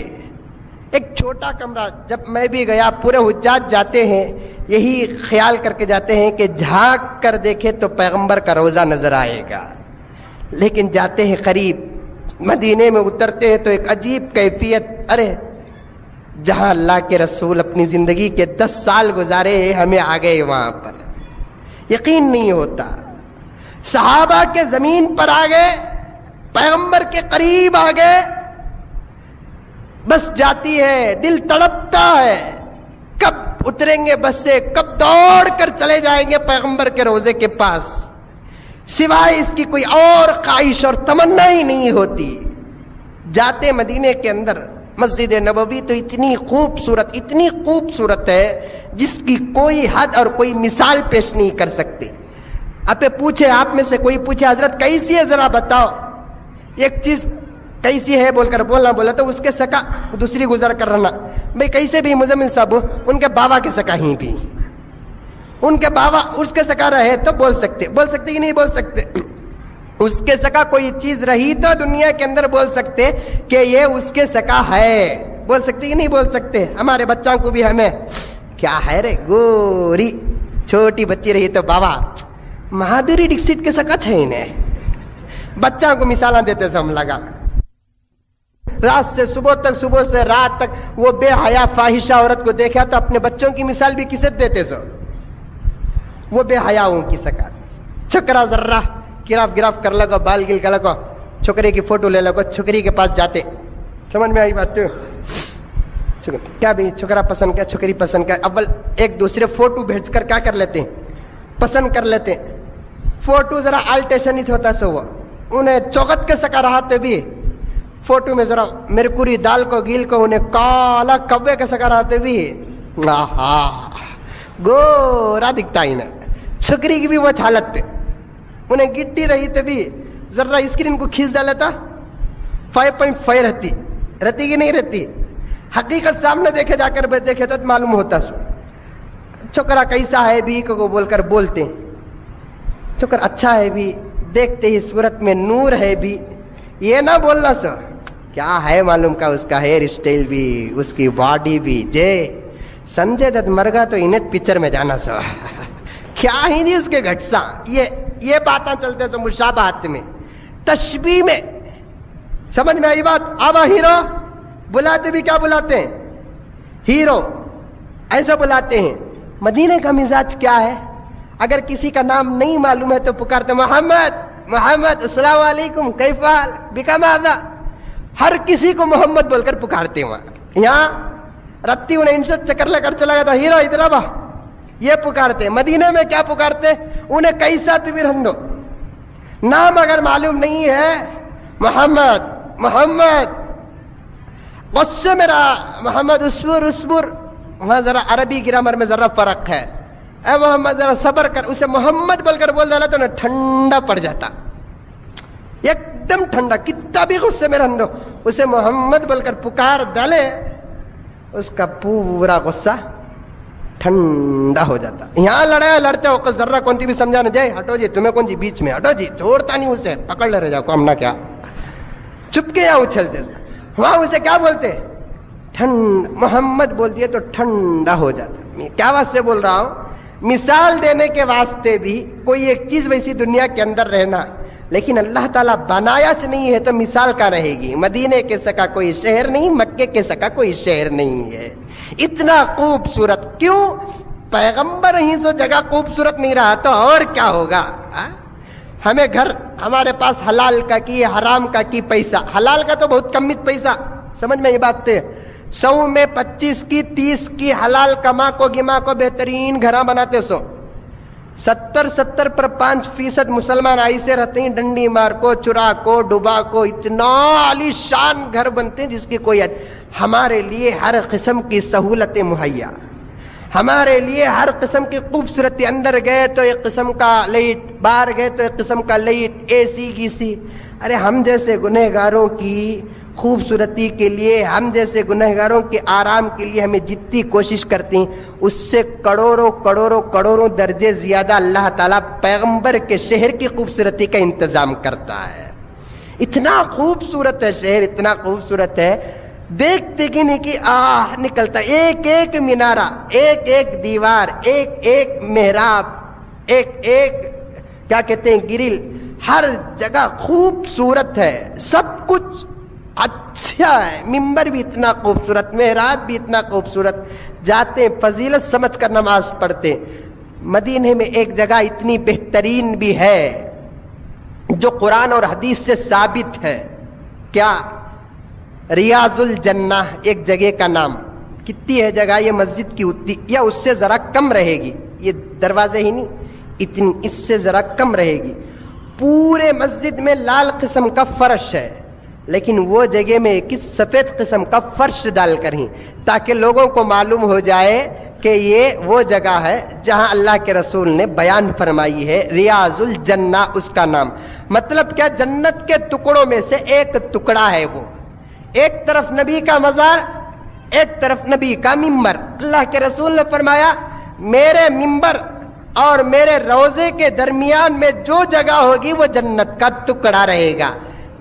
ایک چھوٹا کمرہ۔ جب میں بھی گیا، پورے حجاج جاتے ہیں یہی خیال کر کے جاتے ہیں کہ جھانک کر دیکھے تو پیغمبر کا روضہ نظر آئے گا، لیکن جاتے ہیں قریب، مدینے میں اترتے ہیں تو ایک عجیب کیفیت، ارے جہاں اللہ کے رسول اپنی زندگی کے 10 سال گزارے ہیں ہمیں آ گئے وہاں پر، یقین نہیں ہوتا۔ صحابہ کے زمین پر آ گئے، پیغمبر کے قریب آ گئے، بس جاتی ہے، دل تڑپتا ہے، کب اتریں گے بس سے، کب دوڑ کر چلے جائیں گے پیغمبر کے روضے کے پاس، سوائے اس کی کوئی اور خواہش اور تمنا ہی نہیں ہوتی۔ جاتے مدینے کے اندر، مسجد نبوی تو اتنی خوبصورت ہے جس کی کوئی حد اور کوئی مثال پیش نہیں کر سکتے۔ اب پوچھے، آپ میں سے کوئی پوچھے حضرت کیسی ہے ذرا بتاؤ، ایک چیز کیسی ہے بول کر بولنا، بولا تو اس کے سکا دوسری گزر کر رہنا، بھئی کیسے بھی مزمل صاحب ان کے بابا کے سکا ہی بھی، ان کے بابا اس کے سکا رہے تو بول سکتے کہ نہیں بول سکتے، اس کے سکا کوئی چیز رہی تو دنیا کے اندر بول سکتے کہ یہ اس کے سکا ہے، بول سکتے کہ نہیں بول سکتے۔ ہمارے بچوں کو بھی ہمیں کیا ہے رے گوری چھوٹی بچی رہی تو بابا مہادری ڈکسٹ کے سکا چھینے، بچوں کو مثالیں دیتے سے ہم لگا، رات سے صبح تک، صبح سے رات تک وہ بے حیا فاحشہ عورت کو دیکھا تو اپنے بچوں کی مثال بھی کسے دیتے سو، وہ بے حیاؤں کی سکا، چھکرا ذرہ گراف کر لگا، بال گل کر لگا، چھکری کی فوٹو لے لگا، چھکری کے پاس جاتے، سمجھ میں آئی بات کیا بھی چھکرا پسند کیا، چھکری پسند کیا، اول ایک دوسرے فوٹو بھیج کر کیا کر لیتے ہیں، پسند کر لیتے ہیں، فوٹو ذرا آلٹیشن ہی ہوتا سو وہ انہیں چوکت کے سکا رہا تھے بھی، فوٹو میں ذرا مرکوری دال کو گیل کو انہیں کالا کوے کے سکا رہا تھے بھی، گورا دکھتا ہی نا، چھکری کی بھی وہ حالت تھے، انہیں گٹی رہی تھی بھی، ذرا اسکرین کو کھینچ ڈالا تھا 5.5 رہتی کہ نہیں رہتی، حقیقت سامنے دیکھے جا کر دیکھے تو معلوم ہوتا سو، چھکرا کیسا ہے بھی کو بول کر بولتے ہیں، چھکر اچھا ہے بھی، دیکھتے ہی صورت میں نور ہے بھی، یہ نہ بولنا سو کیا ہے معلوم کا، اس کا ہیئر اسٹائل بھی، اس کی باڈی بھی، جے سنجے دت مرگا تو انہیں پکچر میں جانا سو کیا ہی نہیں اس کے گھٹسا، یہ باتیں چلتے سو مشابہت میں، تشبیہ میں، سمجھ میں آئی بات۔ آبا ہیرو بلاتے بھی کیا بلاتے ہیں، ہیرو ایسا بلاتے ہیں۔ مدینے کا مزاج کیا ہے، اگر کسی کا نام نہیں معلوم ہے تو پکارتے محمد السلام علیکم کیف حال بکا ماذا، ہر کسی کو محمد بول کر پکارتے ہیں۔ یہاں رتی انہیں انشٹ چکر لے کر چلا گیا تھا، ہیرو ادھر آبا، یہ پکارتے۔ مدینے میں کیا پکارتے، انہیں کیسا تبیر ہندو، نام اگر معلوم نہیں ہے محمد غصے میں رہا، محمد اسبر، وہاں ذرا عربی گرامر میں ذرا فرق ہے، اے محمد ذرا صبر کر، اسے محمد بول کر بول ڈالا تو انہیں ٹھنڈا پڑ جاتا، ایک دم ٹھنڈا، کتنا بھی غصے میں رہندو اسے محمد بول کر پکار ڈالے، اس کا پورا غصہ ٹھنڈا ہو جاتا۔ یہاں لڑتے ہو ذرا کون بھی سمجھانا جائے، ہٹو جی تمہیں کون جی بیچ میں، ہٹو جی چھوڑتا نہیں اسے، پکڑ لے رہے جاؤ کو ہم نہ کیا، چپ کے یہاں اچھلتے، وہاں اسے کیا بولتے، محمد بول دیے تو ٹھنڈا ہو جاتا۔ میں کیا واسطے بول رہا ہوں، مثال دینے کے واسطے بھی، کوئی ایک چیز ویسی دنیا کے اندر رہنا، لیکن اللہ تعالیٰ بنایا سے نہیں ہے تو مثال کا رہے گی۔ مدینے کے سکا کوئی شہر نہیں، مکے کے سکا کوئی شہر نہیں ہے، اتنا خوبصورت، کیوں، پیغمبر ہی سو جگہ خوبصورت نہیں رہا تو اور کیا ہوگا۔ ہمیں گھر ہمارے پاس حلال کا کی حرام کا کی پیسہ، حلال کا تو بہت کمت پیسہ، سمجھ میں یہ بات تھے، 100 میں 25 کی 30 کی حلال کما کو گما کو بہترین گھر بناتے سو، 70 پر 5% مسلمان ایسے رہتے ہیں ڈنڈی مار کو, چرا کو, ڈبا کو, اتنا عالی شان گھر بنتے ہیں جس کی کوئی ہمارے لیے ہر قسم کی سہولتیں مہیا, ہمارے لیے ہر قسم کی خوبصورتی, اندر گئے تو ایک قسم کا لائٹ, باہر گئے تو ایک قسم کا لائٹ, اے سی کی سی. ارے ہم جیسے گنہگاروں کی خوبصورتی کے لیے, ہم جیسے گنہگاروں کے آرام کے لیے ہمیں جتنی کوشش کرتے ہیں اس سے کروڑوں کروڑوں کروڑوں درجے زیادہ اللہ تعالیٰ پیغمبر کے شہر کی خوبصورتی کا انتظام کرتا ہے. اتنا خوبصورت ہے شہر, اتنا خوبصورت ہے, دیکھتے کہ نہیں کہ آہ نکلتا, ایک ایک مینارہ, ایک ایک دیوار, ایک ایک محراب, ایک ایک کیا کہتے ہیں گرل, ہر جگہ خوبصورت ہے, سب کچھ اچھا ہے. ممبر بھی اتنا خوبصورت, محراب بھی اتنا خوبصورت. جاتے فضیلت سمجھ کر نماز پڑھتے. مدینے میں ایک جگہ اتنی بہترین بھی ہے جو قرآن اور حدیث سے ثابت ہے. کیا؟ ریاض الجنہ ایک جگہ کا نام. کتنی ہے جگہ یہ مسجد کی اتنی یا اس سے ذرا کم رہے گی, یہ دروازے ہی نہیں اتنی, اس سے ذرا کم رہے گی. پورے مسجد میں لال قسم کا فرش ہے, لیکن وہ جگہ میں کس سفید قسم کا فرش ڈال کر ہی, تاکہ لوگوں کو معلوم ہو جائے کہ یہ وہ جگہ ہے جہاں اللہ کے رسول نے بیان فرمائی ہے ریاض الجنہ اس کا نام. مطلب کیا؟ جنت کے ٹکڑوں میں سے ایک ٹکڑا ہے وہ. ایک طرف نبی کا مزار, ایک طرف نبی کا ممبر. اللہ کے رسول نے فرمایا میرے ممبر اور میرے روضے کے درمیان میں جو جگہ ہوگی وہ جنت کا ٹکڑا رہے گا.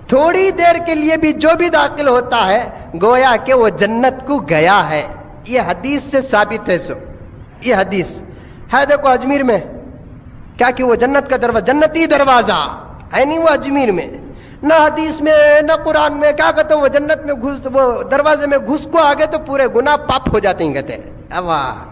تھوڑی دیر کے لیے بھی جو بھی داخل ہوتا ہے گویا کہ وہ جنت کو گیا ہے. یہ حدیث سے ثابت ہے. سو یہ حدیث ہے. دیکھو اجمیر میں کیا کہ وہ جنت کا دروازہ, جنتی دروازہ ہے نہیں وہ اجمیر میں, نہ حدیث میں نہ قرآن میں. کیا کہتے وہ جنت میں گھس, وہ دروازے میں گھس کو آگے تو پورے گناہ پاپ ہو جاتے ہیں کہتے ہیں. واہ,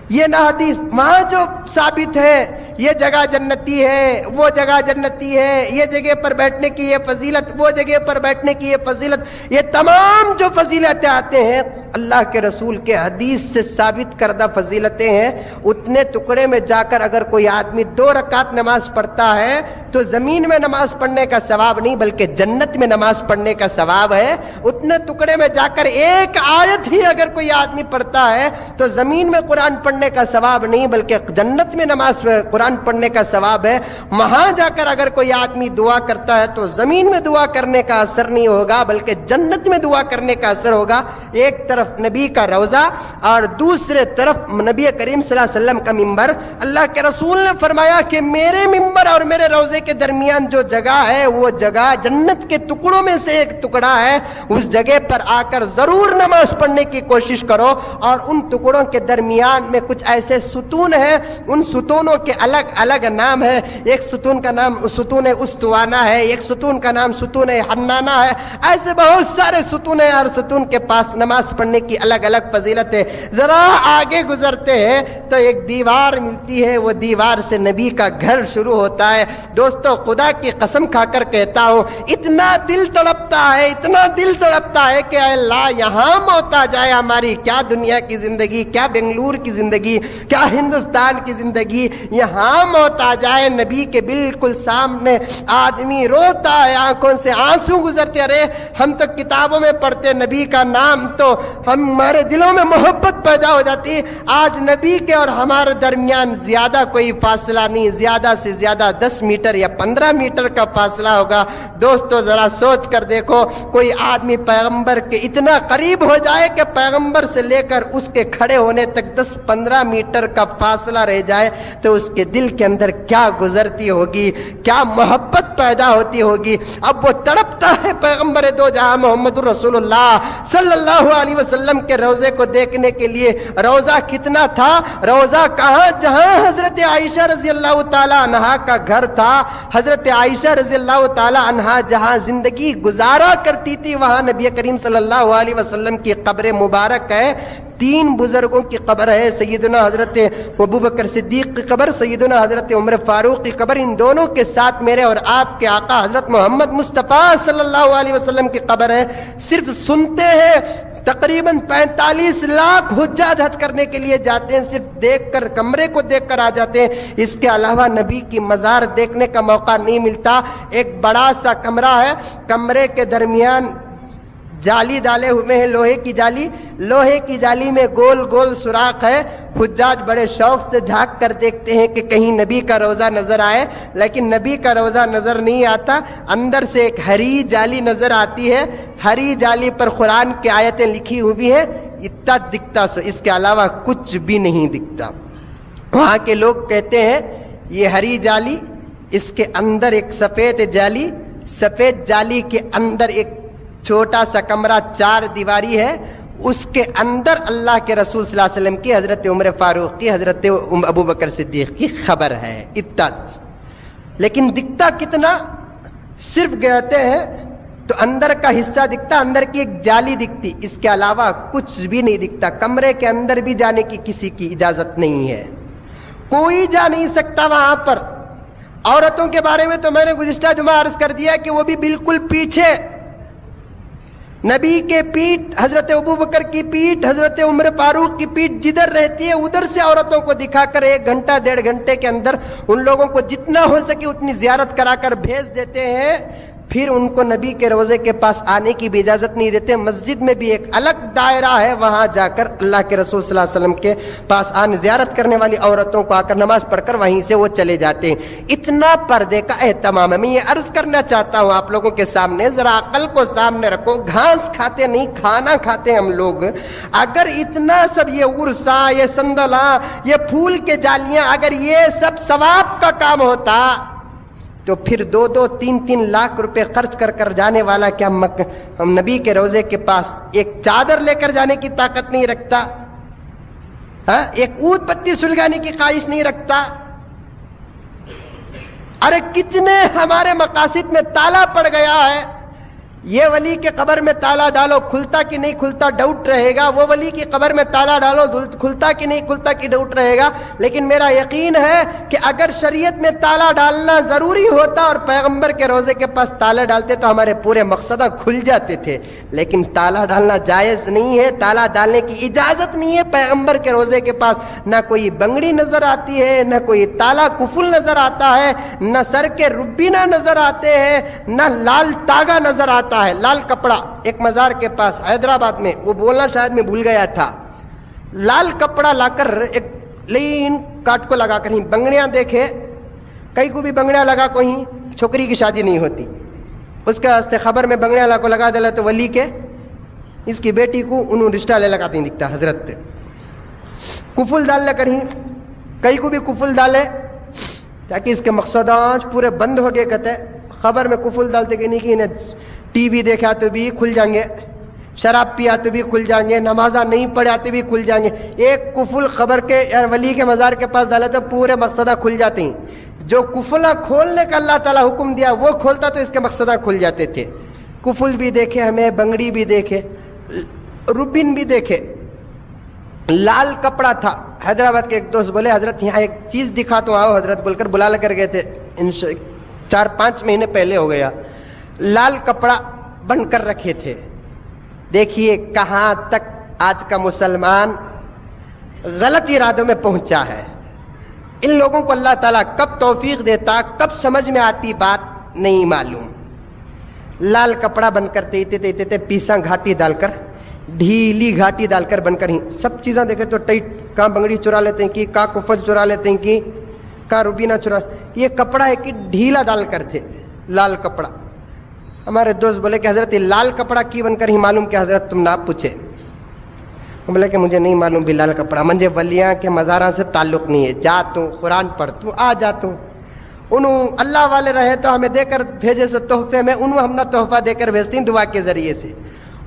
یہ نہ حدیث. وہاں جو ثابت ہے یہ جگہ جنتی ہے, وہ جگہ جنتی ہے, یہ جگہ پر بیٹھنے کی یہ فضیلت, وہ جگہ پر بیٹھنے کی یہ فضیلت, یہ تمام جو فضیلتیں آتے ہیں اللہ کے رسول کے حدیث سے ثابت کردہ فضیلتیں ہیں. اتنے ٹکڑے میں جا کر اگر کوئی آدمی 2 رکعت نماز پڑھتا ہے تو زمین میں نماز پڑھنے کا ثواب نہیں بلکہ جنت میں نماز پڑھنے کا ثواب ہے. اتنے ٹکڑے میں جا کر ایک آیت ہی اگر کوئی آدمی پڑھتا ہے تو زمین میں قرآن پڑھنے کا ثواب نہیں بلکہ جنت میں نماز قرآن پڑھنے کا ثواب ہے. وہاں جا کر اگر کوئی آدمی دعا کرتا ہے تو زمین میں دعا کرنے کا اثر نہیں ہوگا بلکہ جنت میں دعا کرنے کا اثر ہوگا. ایک طرف نبی کا روضہ اور دوسرے طرف نبی کریم صلی اللہ علیہ وسلم کا ممبر. اللہ کے رسول نے فرمایا کہ میرے ممبر اور میرے روضے کے درمیان جو جگہ ہے وہ جگہ جنت کے ٹکڑوں میں سے ایک ٹکڑا ہے. اس جگہ پر آ کر ضرور نماز پڑھنے کی کوشش کرو. اور ان ٹکڑوں کے درمیان میں کچھ ایسے ستون ہیں, ان ستونوں کے الگ الگ نام ہے. ایک ستون کا نام ستون استوانہ ہے, ایک ستون کا نام ستون حنانہ ہے. ایسے بہت سارے ستون ہیں, ہر ستون کے پاس نماز پڑھنے کی الگ الگ فضیلت ہے. ذرا آگے گزرتے ہیں تو ایک دیوار ملتی ہے, وہ دیوار سے نبی کا گھر شروع ہوتا ہے. دوستو خدا کی قسم کھا کر کہتا ہوں اتنا دل تڑپتا ہے, اتنا دل تڑپتا ہے کہ اے اللہ یہاں موت آ جائے ہماری. کیا دنیا کی زندگی, کیا بنگلور کی زندگی, کیا ہندوستان کی زندگی, یہاں موت آ جائے نبی کے بالکل سامنے. آدمی روتا ہے, آنکھوں سے آنسو گزرتے. ارے ہم تو کتابوں میں پڑھتے نبی کا نام تو ہمارے دلوں میں محبت پیدا ہو جاتی. آج نبی کے اور ہمارے درمیان زیادہ کوئی فاصلہ نہیں, زیادہ سے زیادہ 10 میٹر یا 15 میٹر کا فاصلہ ہوگا. دوستو ذرا سوچ کر دیکھو, کوئی آدمی پیغمبر کے اتنا قریب ہو جائے کہ پیغمبر سے لے کر اس کے کھڑے ہونے تک 10-15 میٹر کا فاصلہ رہ جائے تو اس کے دل کے اندر کیا گزرتی ہوگی, کیا محبت پیدا ہوتی ہوگی. اب وہ تڑپتا ہے پیغمبر دو جہاں محمد رسول اللہ صلی اللہ علیہ وسلم کے روضے کو دیکھنے کے لیے. روضہ کتنا تھا, روضہ کہاں, جہاں حضرت عائشہ رضی اللہ تعالی عنہا کا گھر تھا. حضرت عائشہ رضی اللہ تعالی عنہا جہاں زندگی گزارا کرتی تھی وہاں نبی کریم صلی اللہ علیہ وسلم کی قبر مبارک ہے. 3 بزرگوں کی قبر ہے, سیدنا حضرت ابوبکر صدیق کی قبر, سیدنا حضرت عمر فاروق کی قبر. ان دونوں کے ساتھ میرے اور آپ کے آقا حضرت محمد مصطفیٰ صلی اللہ علیہ وسلم کی قبر ہے. صرف سنتے ہیں تقریباً 45 لاکھ حجاج حج کرنے کے لیے جاتے ہیں، صرف دیکھ کر کمرے کو دیکھ کر آ جاتے ہیں، اس کے علاوہ نبی کی مزار دیکھنے کا موقع نہیں ملتا۔ ایک بڑا سا کمرہ ہے، کمرے کے درمیان جالی ڈالے ہوئے ہیں، لوہے کی جالی میں گول گول سوراخ ہے۔ حجاج بڑے شوق سے جھانک کر دیکھتے ہیں کہ کہیں نبی کا روزہ نظر آئے، لیکن نبی کا روزہ نظر نہیں آتا۔ اندر سے ایک ہری جالی نظر آتی ہے، ہری جالی پر قرآن کی آیتیں لکھی ہوئی ہیں، اتنا دکھتا سو، اس کے علاوہ کچھ بھی نہیں دکھتا۔ وہاں کے لوگ کہتے ہیں یہ ہری جالی، اس کے اندر ایک سفید جالی کے اندر ایک چھوٹا سا کمرہ 4 دیواری ہے، اس کے اندر اللہ کے رسول صلی اللہ علیہ وسلم کی، حضرت عمر فاروق کی، حضرت ابو بکر صدیق کی خبر ہے، اتنا۔ لیکن دکھتا کتنا؟ صرف کہتے ہیں تو اندر کا حصہ دکھتا، اندر کی ایک جالی دکھتی، اس کے علاوہ کچھ بھی نہیں دکھتا۔ کمرے کے اندر بھی جانے کی کسی کی اجازت نہیں ہے، کوئی جا نہیں سکتا وہاں پر۔ عورتوں کے بارے میں تو میں نے گزشتہ جمعہ عرض کر دیا کہ وہ بھی بالکل پیچھے، نبی کے پیٹھ، حضرت ابو بکر کی پیٹھ، حضرت عمر فاروق کی پیٹھ جدھر رہتی ہے ادھر سے عورتوں کو دکھا کر 1 گھنٹہ 1.5 گھنٹے کے اندر ان لوگوں کو جتنا ہو سکے اتنی زیارت کرا کر بھیج دیتے ہیں، پھر ان کو نبی کے روزے کے پاس آنے کی بھی اجازت نہیں دیتے۔ مسجد میں بھی ایک الگ دائرہ ہے، وہاں جا کر اللہ کے رسول صلی اللہ علیہ وسلم کے پاس زیارت کرنے والی عورتوں کو آ کر نماز پڑھ کر وہیں سے وہ چلے جاتے ہیں۔ اتنا پردے کا اہتمام ہے۔ میں یہ عرض کرنا چاہتا ہوں آپ لوگوں کے سامنے، ذرا عقل کو سامنے رکھو، گھاس کھاتے نہیں کھانا کھاتے ہیں ہم لوگ۔ اگر اتنا سب یہ عرسہ، یہ سندلا، یہ پھول کے جالیاں، اگر یہ سب ثواب کا کام ہوتا تو پھر 2-2, 3-3 لاکھ روپے خرچ کر جانے والا کیا ہم نبی کے روزے کے پاس ایک چادر لے کر جانے کی طاقت نہیں رکھتا؟ ایک اونٹ پتی سلگانے کی خواہش نہیں رکھتا؟ ارے کتنے ہمارے مقاصد میں تالا پڑ گیا ہے۔ یہ ولی کے قبر میں تالا ڈالو، کھلتا کہ نہیں کھلتا ڈاؤٹ رہے گا، وہ ولی کی قبر میں تالا ڈالو، کھلتا کہ نہیں کھلتا کی ڈاؤٹ رہے گا۔ لیکن میرا یقین ہے کہ اگر شریعت میں تالا ڈالنا ضروری ہوتا اور پیغمبر کے روزے کے پاس تالا ڈالتے تو ہمارے پورے مقصدہ کھل جاتے تھے، لیکن تالا ڈالنا جائز نہیں ہے، تالا ڈالنے کی اجازت نہیں ہے۔ پیغمبر کے روزے کے پاس نہ کوئی بنگڑی نظر آتی ہے، نہ کوئی تالا کفل نظر آتا ہے، نہ سر کے ربینہ نظر آتے ہیں، نہ لال تاگا نظر آتا ہے، لال کپڑا۔ ایک مزار کے پاس حیدرآباد میں، وہ بولنا شاید میں بھول گیا تھا، لال کپڑا لا کر ایک لین کاٹ کو لگا کر ہی بنگڑیاں دیکھے، کئی کو بھی بنگڑیاں لگا کو ہی چھوکری کی شادی نہیں ہوتی، اس کے واسطے خبر میں بنگڑیاں لا کو لگا دے تو ولی کے اس کی بیٹی کو انہوں رشتہ لے لگاتے نہیں دکھتا۔ حضرت کفل ڈال لے کر ہی کئی کو بھی کفل ڈالے تاکہ اس کے مقصد آج پورے بند ہو گئے، کہتے خبر میں کفل ڈالتے کہ نہیں کہ انہیں ٹی وی دیکھا تو بھی کھل جائیں گے، شراب پیا تو بھی کھل جائیں گے، نمازہ نہیں پڑھا تو بھی کھل جائیں گے۔ ایک کفل خبر کے ولی کے مزار کے پاس ڈالے تو پورے مقصدہ کھل جاتے ہیں۔ جو کفلہ کھولنے کا اللہ تعالیٰ حکم دیا وہ کھولتا تو اس کے مقصدہ کھل جاتے تھے۔ کفل بھی دیکھے ہمیں، بنگڑی بھی دیکھے، ربن بھی دیکھے، لال کپڑا تھا۔ حیدرآباد کے ایک دوست بولے حضرت یہاں ایک چیز دکھا تو آؤ، حضرت بول کر بلا لے کر گئے تھے، 4-5 مہینے پہلے ہو گیا۔ لال کپڑا بن کر رکھے تھے۔ دیکھیے کہاں تک آج کا مسلمان غلط ارادوں میں پہنچا ہے۔ ان لوگوں کو اللہ تعالیٰ کب توفیق دیتا، کب سمجھ میں آتی بات نہیں معلوم۔ لال کپڑا بن کر دیتے پیسا گھاٹی ڈال کر، ڈھیلی گھاٹی ڈال کر بن کر ہی سب چیزیں دیکھے تو ٹائٹ، کہاں بنگڑی چرا لیتے ہیں کہ کہاں کفل چرا لیتے ہیں کہ کہاں روبینہ چرا۔ یہ کپڑا ہے کہ ڈھیلا ڈال کر تھے، لال کپڑا۔ ہمارے دوست بولے کہ حضرت لال کپڑا کی بن کر ہی معلوم کہ حضرت تم نہ پوچھے۔ ہم بولے کہ مجھے نہیں معلوم بھی لال کپڑا، مجھے ولیاں کے مزاراں سے تعلق نہیں ہے، جاتا ہوں قرآن پڑھتا ہوں آ جاتا ہوں۔ انہوں اللہ والے رہے تو ہمیں دے کر بھیجے سے تحفے میں، انہوں ہم نہ تحفہ دے کر بھیجتے ہیں دعا کے ذریعے سے۔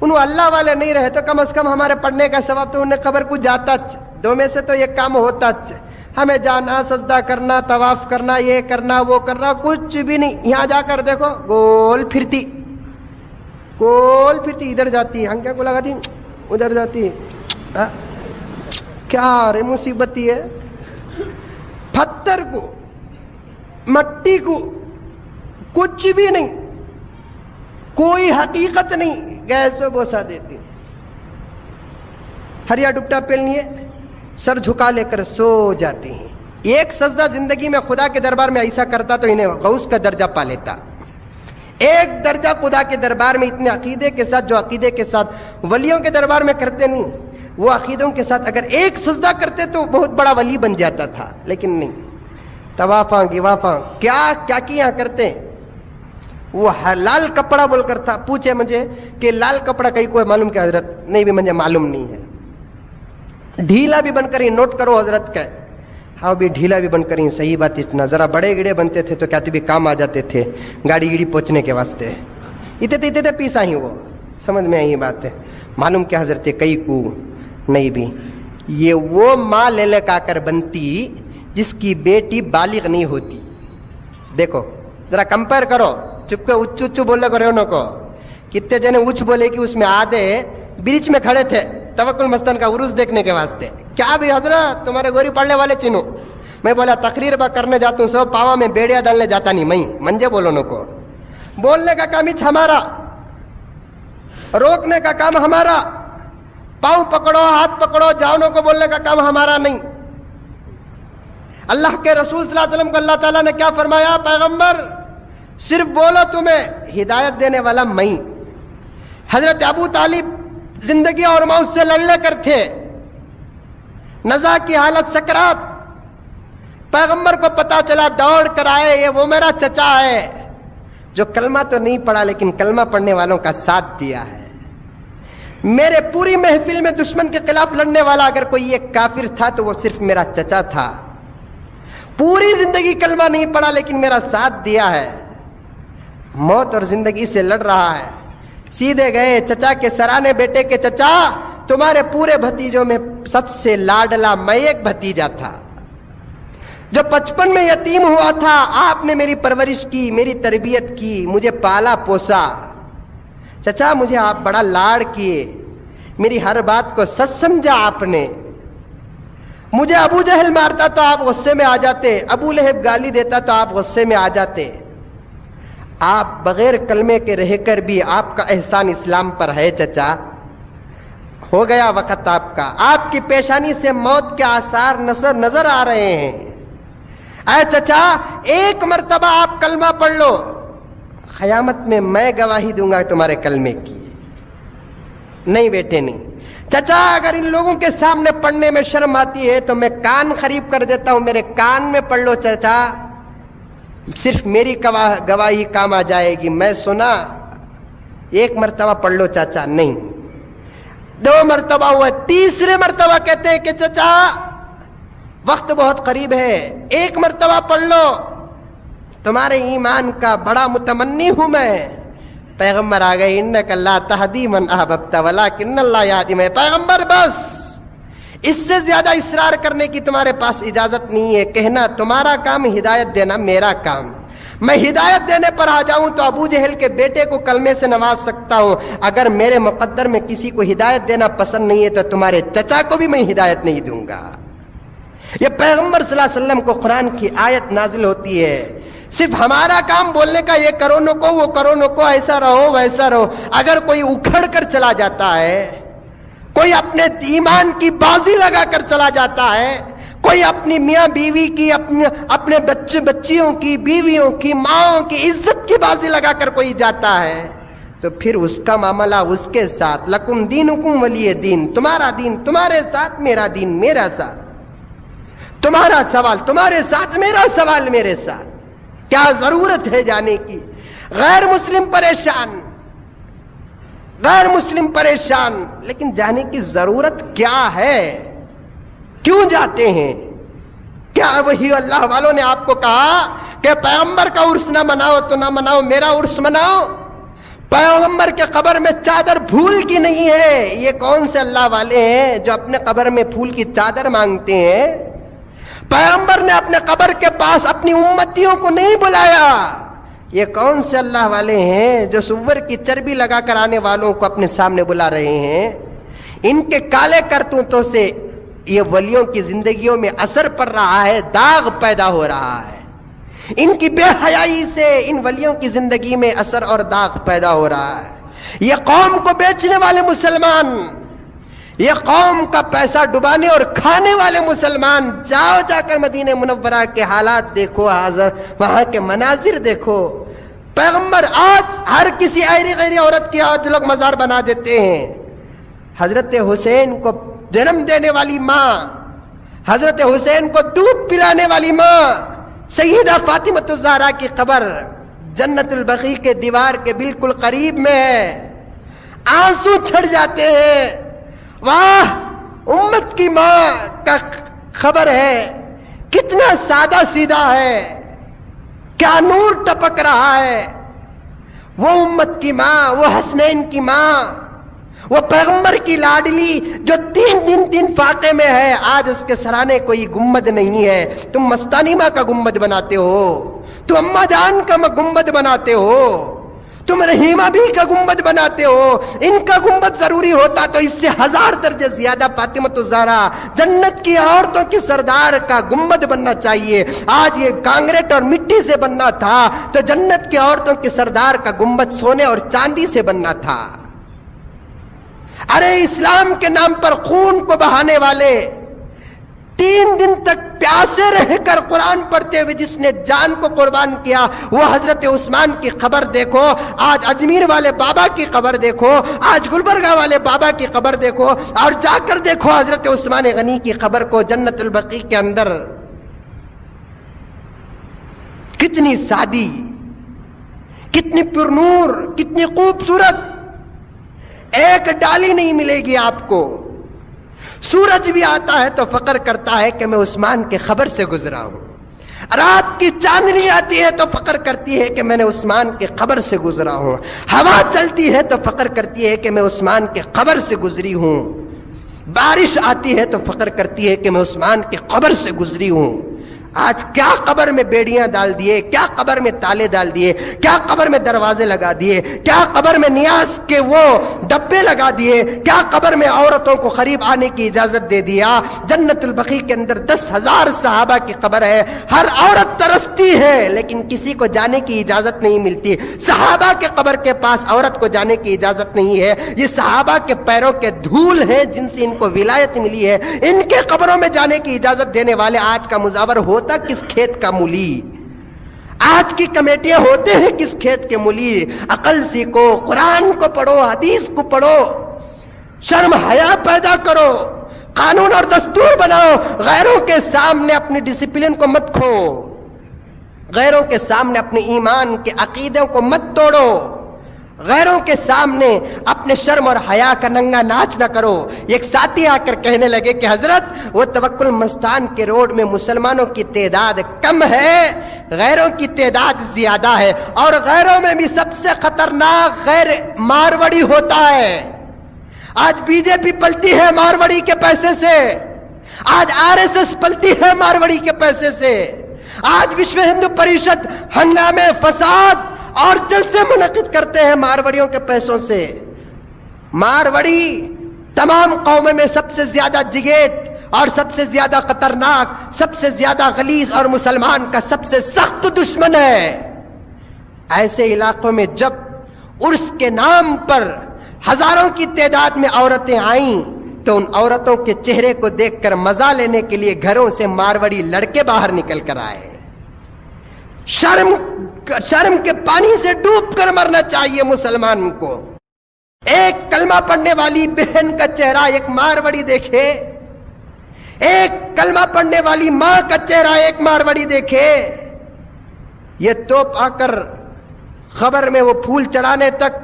انہوں اللہ والے نہیں رہے تو کم از کم ہمارے پڑھنے کا ثواب تو انہیں خبر کو جاتا، دو میں سے تو یہ کام ہوتا۔ ہمیں جانا، سجدہ کرنا، طواف کرنا، یہ کرنا وہ کرنا، کچھ بھی نہیں۔ یہاں جا کر دیکھو گول پھرتی ادھر جاتی، ہنگیا کو لگاتی ادھر جاتی، کیا رے مصیبت ہے۔ پتھر کو، مٹی کو، کچھ بھی نہیں، کوئی حقیقت نہیں، گیسو بوسا دیتی۔ ہریا ڈپٹا پہن لیے, سر جھکا لے کر سو جاتے ہیں. ایک سجدہ زندگی میں خدا کے دربار میں ایسا کرتا تو انہیں غوث کا درجہ پا لیتا. ایک درجہ خدا کے دربار میں اتنے عقیدے کے ساتھ, جو عقیدے کے ساتھ ولیوں کے دربار میں کرتے نہیں, وہ عقیدوں کے ساتھ اگر ایک سجدہ کرتے تو بہت بڑا ولی بن جاتا تھا. لیکن نہیں, طوافاں گوافاں کیا کیا کیا کرتے. وہ لال کپڑا بول کر تھا, پوچھے مجھے کہ لال کپڑا کہیں کوئی معلوم کیا حضرت؟ نہیں بھی مجھے معلوم نہیں ہے. ڈھیلا بھی بن کر ہی نوٹ کرو حضرت کا, ہاں بھی ڈھیلا بھی بن کر ہی, صحیح بات. اتنا ذرا بڑے گڑے بنتے تھے تو کیا بھی کام آ جاتے تھے گاڑی گیڑی پہنچنے کے واسطے. اتنے پیسا ہی وہ سمجھ میں آئی بات ہے. معلوم کیا حضرت کئی کو نہیں بھی. یہ وہ ماں لے لے کا کر بنتی جس کی بیٹی بالغ نہیں ہوتی. دیکھو ذرا کمپیئر کرو, چپ کے اچ اچ بولے کرو نا کو. کتنے جنے اچ بولے کہ اس میں آدھے بیچ میں کھڑے تھے توکل مستن کا عروس دیکھنے کے واسطے. کیا بھی حضرت تمہارے گوری پڑھنے والے چینو. میں بولا تقریر با کرنے جاتا ہوں, سو پاوا میں بیڑیا ڈالنے جاتا نہیں. میں منجے بولو نا کو. بولنے کا کام ہی ہمارا, روکنے کا کام ہمارا. پاؤں پکڑو ہاتھ پکڑو جاؤ کو بولنے کا کام ہمارا نہیں. اللہ کے رسول صلی اللہ علیہ وسلم کو اللہ تعالیٰ نے کیا فرمایا؟ پیغمبر صرف بولو, تمہیں ہدایت دینے والا میں. حضرت ابو طالب زندگی اور موت سے لڑنے کر تھے, نزا کی حالت سکرات. پیغمبر کو پتا چلا, دوڑ کر آئے, یہ وہ میرا چچا ہے جو کلمہ تو نہیں پڑھا لیکن کلمہ پڑھنے والوں کا ساتھ دیا ہے. میرے پوری محفل میں دشمن کے خلاف لڑنے والا اگر کوئی ایک کافر تھا تو وہ صرف میرا چچا تھا. پوری زندگی کلمہ نہیں پڑھا لیکن میرا ساتھ دیا ہے. موت اور زندگی سے لڑ رہا ہے. سیدھے گئے چچا کے سرانے, بیٹے کے چچا تمہارے پورے بھتیجوں میں سب سے لاڈلا میں ایک بھتیجا تھا جو 55 میں یتیم ہوا تھا. آپ نے میری پرورش کی, میری تربیت کی, مجھے پالا پوسا. چچا مجھے آپ بڑا لاڑ کیے, میری ہر بات کو سچ سمجھا آپ نے. مجھے ابو جہل مارتا تو آپ غصے میں آ جاتے, ابو لہب گالی دیتا تو آپ غصے میں آ جاتے. آپ بغیر کلمے کے رہ کر بھی آپ کا احسان اسلام پر ہے چچا. ہو گیا وقت آپ کا, آپ کی پیشانی سے موت کے آثار نظر آ رہے ہیں. اے چچا ایک مرتبہ آپ کلمہ پڑھ لو, قیامت میں میں گواہی دوں گا تمہارے کلمے کی. نہیں بیٹے نہیں. چچا اگر ان لوگوں کے سامنے پڑھنے میں شرم آتی ہے تو میں کان خرید کر دیتا ہوں, میرے کان میں پڑھ لو چچا, صرف میری گواہی کام آ جائے گی. میں سنا, ایک مرتبہ پڑھ لو چاچا. نہیں, 2 مرتبہ ہوا, تیسرے مرتبہ کہتے ہیں کہ چچا وقت بہت قریب ہے, 1 مرتبہ پڑھ لو, تمہارے ایمان کا بڑا متمنی ہوں میں. پیغمبر آ گئے, انک لا تہدی من احببت ولکن اللہ یہدی من. پیغمبر بس اس سے زیادہ اصرار کرنے کی تمہارے پاس اجازت نہیں ہے. کہنا تمہارا کام, ہدایت دینا میرا کام. میں ہدایت دینے پر آ جاؤں تو ابو جہل کے بیٹے کو کلمے سے نواز سکتا ہوں. اگر میرے مقدر میں کسی کو ہدایت دینا پسند نہیں ہے تو تمہارے چچا کو بھی میں ہدایت نہیں دوں گا. یہ پیغمبر صلی اللہ علیہ وسلم کو قرآن کی آیت نازل ہوتی ہے. صرف ہمارا کام بولنے کا, یہ کرو نو کو, وہ کرو نو کو, ایسا رہو ویسا رہو. اگر کوئی اکھڑ کر چلا جاتا ہے, کوئی اپنے ایمان کی بازی لگا کر چلا جاتا ہے, کوئی اپنی میاں بیوی کی, اپنے بچیوں کی, بیویوں کی, ماؤں کی عزت کی بازی لگا کر کوئی جاتا ہے تو پھر اس کا معاملہ اس کے ساتھ. لکم دینکم ولی دین, تمہارا دین تمہارے ساتھ, میرا دین میرا ساتھ. تمہارا سوال تمہارے ساتھ, میرا سوال میرے ساتھ. کیا ضرورت ہے جانے کی؟ غیر مسلم پریشان, غیر مسلم پریشان, لیکن جانے کی ضرورت کیا ہے؟ کیوں جاتے ہیں؟ کیا وہی اللہ والوں نے آپ کو کہا کہ پیغمبر کا عرس نہ مناؤ تو نہ مناؤ, میرا عرس مناؤ؟ پیغمبر کے قبر میں چادر پھول کی نہیں ہے. یہ کون سے اللہ والے ہیں جو اپنے قبر میں پھول کی چادر مانگتے ہیں؟ پیغمبر نے اپنے قبر کے پاس اپنی امتیوں کو نہیں بلایا. یہ کون سے اللہ والے ہیں جو سور کی چربی لگا کر آنے والوں کو اپنے سامنے بلا رہے ہیں؟ ان کے کالے کرتوتوں سے یہ ولیوں کی زندگیوں میں اثر پڑ رہا ہے, داغ پیدا ہو رہا ہے. ان کی بے حیائی سے ان ولیوں کی زندگی میں اثر اور داغ پیدا ہو رہا ہے. یہ قوم کو بیچنے والے مسلمان, یہ قوم کا پیسہ ڈبانے اور کھانے والے مسلمان، جاؤ جا کر مدینہ منورہ کے حالات دیکھو، وہاں کے مناظر دیکھو. پیغمبر آج ہر کسی ایری غیری عورت کی آج لوگ مزار بنا دیتے ہیں. حضرت حسین کو جنم دینے والی ماں، حضرت حسین کو دودھ پلانے والی ماں سیدہ فاطمہ الزہرا کی قبر جنت البقیع کے دیوار کے بالکل قریب میں ہے. آنسو چھڑ جاتے ہیں. واہ، امت کی ماں کا خبر ہے، کتنا سادہ سیدھا ہے، کیا نور ٹپک رہا ہے. وہ امت کی ماں، وہ حسنین کی ماں، وہ پیغمبر کی لاڈلی جو 3 دن فاقے میں ہے، آج اس کے سرانے کوئی گنبد نہیں ہے. تم مستانی ماں کا گنبد بناتے ہو، تم اما جان کا گنبد بناتے ہو، تم رحیمہ بھی کا گنبد بناتے ہو. ان کا گنبد ضروری ہوتا تو اس سے 1000 درجے زیادہ فاطمہ الزہرا جنت کی عورتوں کی سردار کا گنبد بننا چاہیے. آج یہ کانکریٹ اور مٹی سے بننا تھا تو جنت کی عورتوں کی سردار کا گنبد سونے اور چاندی سے بننا تھا. ارے اسلام کے نام پر خون کو بہانے والے 3 دن تک پیاسے رہ کر قرآن پڑھتے ہوئے جس نے جان کو قربان کیا، وہ حضرت عثمان کی قبر دیکھو، آج اجمیر والے بابا کی قبر دیکھو، آج گلبرگہ والے بابا کی قبر دیکھو، اور جا کر دیکھو حضرت عثمان غنی کی قبر کو جنت البقیع کے اندر. کتنی سادی، کتنی پرنور، کتنی خوبصورت. ایک ڈالی نہیں ملے گی آپ کو. سورج بھی آتا ہے تو فخر کرتا ہے کہ میں عثمان کے قبر سے گزرا ہوں. رات کی چاندنی آتی ہے تو فخر کرتی ہے کہ میں نے عثمان کے قبر سے گزرا ہوں. ہوا چلتی ہے تو فخر کرتی ہے کہ میں عثمان کے قبر سے گزری ہوں. بارش آتی ہے تو فخر کرتی ہے کہ میں عثمان کے قبر سے گزری ہوں. آج کیا قبر میں بیڑیاں ڈال دیے، کیا قبر میں تالے ڈال دیے، کیا قبر میں دروازے لگا دیے، کیا قبر میں نیاز کے وہ ڈبے لگا دیے، کیا قبر میں عورتوں کو قریب آنے کی اجازت دے دیا. جنت البقیع کے اندر 10,000 صحابہ کی قبر ہے. ہر عورت ترستی ہے لیکن کسی کو جانے کی اجازت نہیں ملتی. صحابہ کے قبر کے پاس عورت کو جانے کی اجازت نہیں ہے. یہ صحابہ کے پیروں کے دھول ہیں جن سے ان کو ولایت ملی ہے. ان کے قبروں میں جانے کی اجازت دینے والے آج کا مزاور ہوتا کس کھیت کا مولی، آج کی کمیٹیاں ہوتے ہیں کس کھیت کے مولی. عقل سیکھو، قرآن کو پڑھو، حدیث کو پڑھو، شرم حیا پیدا کرو، قانون اور دستور بناؤ. غیروں کے سامنے اپنی ڈسپلن کو مت کھو، غیروں کے سامنے اپنے ایمان کے عقیدوں کو مت توڑو، غیروں کے سامنے اپنے شرم اور حیا کا ننگا ناچ نہ کرو. ایک ساتھی آ کر کہنے لگے کہ حضرت وہ توکل مستان کے روڈ میں مسلمانوں کی تعداد کم ہے، غیروں کی تعداد زیادہ ہے، اور غیروں میں بھی سب سے خطرناک غیر ماروڑی ہوتا ہے. آج بی جے پی پلتی ہے ماروڑی کے پیسے سے، آج RSS پلتی ہے ماروڑی کے پیسے سے، آج وشو ہندو پریشد ہنگامے، فساد اور جلسے منعقد کرتے ہیں ماروڑیوں کے پیسوں سے. ماروڑی تمام قوموں میں سب سے زیادہ جگیٹ اور سب سے زیادہ خطرناک، سب سے زیادہ غلیظ اور مسلمان کا سب سے سخت دشمن ہے. ایسے علاقوں میں جب عرس کے نام پر ہزاروں کی تعداد میں عورتیں آئیں تو ان عورتوں کے چہرے کو دیکھ کر مزہ لینے کے لیے گھروں سے ماروڑی لڑکے باہر نکل کر آئے. شرم کے پانی سے ڈوب کر مرنا چاہیے مسلمان کو. ایک کلمہ پڑھنے والی بہن کا چہرہ ایک ماروڑی دیکھے، ایک کلمہ پڑھنے والی ماں کا چہرہ ایک ماروڑی دیکھے. یہ توپ آ کر خبر میں وہ پھول چڑھانے تک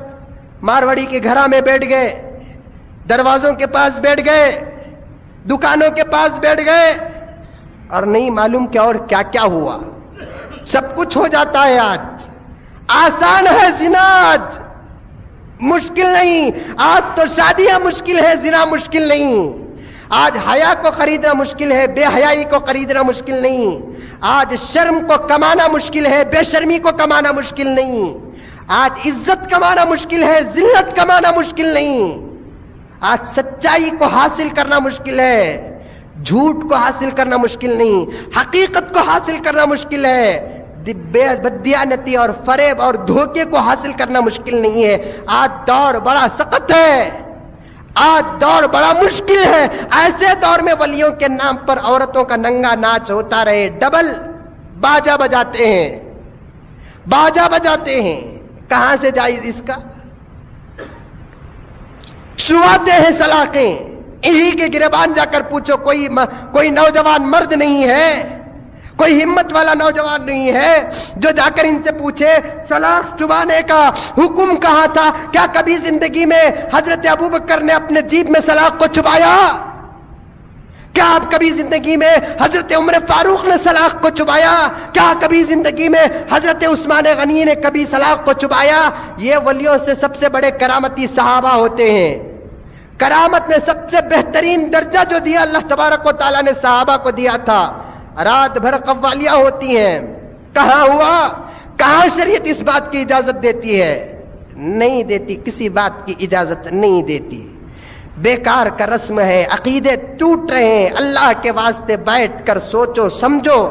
ماروڑی کے گھرا میں بیٹھ گئے، دروازوں کے پاس بیٹھ گئے، دکانوں کے پاس بیٹھ گئے، اور نہیں معلوم کیا اور کیا کیا ہوا. سب کچھ ہو جاتا ہے. آج آسان ہے زنا، آج مشکل نہیں. آج تو شادیاں مشکل ہے، زنا مشکل نہیں. آج حیا کو خریدنا مشکل ہے، بے حیائی کو خریدنا مشکل نہیں. آج شرم کو کمانا مشکل ہے، بے شرمی کو کمانا مشکل نہیں. آج عزت کمانا مشکل ہے، ذلت کمانا مشکل نہیں. آج سچائی کو حاصل کرنا مشکل ہے، جھوٹ کو حاصل کرنا مشکل نہیں. حقیقت کو حاصل کرنا مشکل ہے، بددیانتی اور فریب اور دھوکے کو حاصل کرنا مشکل نہیں ہے. آج دور بڑا سخت ہے. آج دور بڑا مشکل ہے، ایسے دور میں ولیوں کے نام پر عورتوں کا ننگا ناچ ہوتا رہے، ڈبل باجا بجاتے ہیں، باجا بجاتے ہیں، کہاں سے جائز اس کا؟ شواتے ہیں سلاخیں، انہی کے گریبان جا کر پوچھو، کوئی نوجوان مرد نہیں ہے، کوئی ہمت والا نوجوان نہیں ہے جو جا کر ان سے پوچھے سلاخ چبانے کا حکم کہاں تھا؟ کیا کبھی زندگی میں حضرت ابوبکر نے اپنے جیب میں سلاخ کو چبایا؟ کیا آپ کبھی زندگی میں حضرت عمر فاروق نے سلاخ کو چبایا؟ کیا کبھی زندگی میں حضرت عثمان غنی نے کبھی سلاخ کو چبایا؟ یہ ولیوں سے سب سے بڑے کرامتی صحابہ ہوتے ہیں۔ کرامت میں سب سے بہترین درجہ جو دیا اللہ تبارک و تعالیٰ نے صحابہ کو دیا تھا، رات بھر قوالیاں ہوتی ہیں، کہاں ہوا؟ کہاں شریعت اس بات کی اجازت دیتی ہے؟ نہیں دیتی، کسی بات کی اجازت نہیں دیتی، بیکار کا رسم ہے، عقیدے ٹوٹ رہے ہیں۔ اللہ کے واسطے بیٹھ کر سوچو سمجھو۔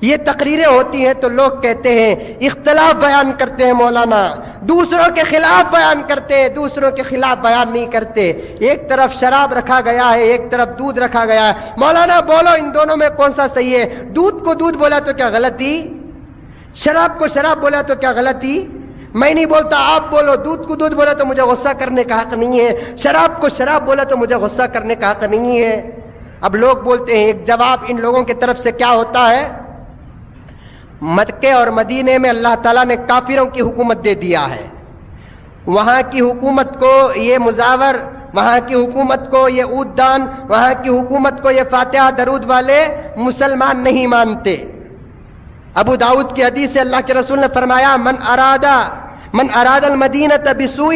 یہ تقریریں ہوتی ہیں تو لوگ کہتے ہیں اختلاف بیان کرتے ہیں مولانا، دوسروں کے خلاف بیان کرتے ہیں، دوسروں کے خلاف بیان نہیں کرتے۔ ایک طرف شراب رکھا گیا ہے، ایک طرف دودھ رکھا گیا ہے، مولانا بولو ان دونوں میں کون سا صحیح ہے؟ دودھ کو دودھ بولا تو کیا غلطی؟ شراب کو شراب بولا تو کیا غلطی؟ میں نہیں بولتا، آپ بولو۔ دودھ کو دودھ بولا تو مجھے غصہ کرنے کا حق نہیں ہے، شراب کو شراب بولا تو مجھے غصہ کرنے کا حق نہیں ہے۔ اب لوگ بولتے ہیں، ایک جواب ان لوگوں کی طرف سے کیا ہوتا ہے؟ مکے اور مدینے میں اللہ تعالیٰ نے کافروں کی حکومت دے دیا ہے، وہاں کی حکومت کو یہ مزاور، وہاں کی حکومت کو یہ عود دان، وہاں کی حکومت کو یہ فاتحہ درود والے مسلمان نہیں مانتے۔ ابو داؤد کی حدیث سے اللہ کے رسول نے فرمایا، من اراد المدینۃ بسوء،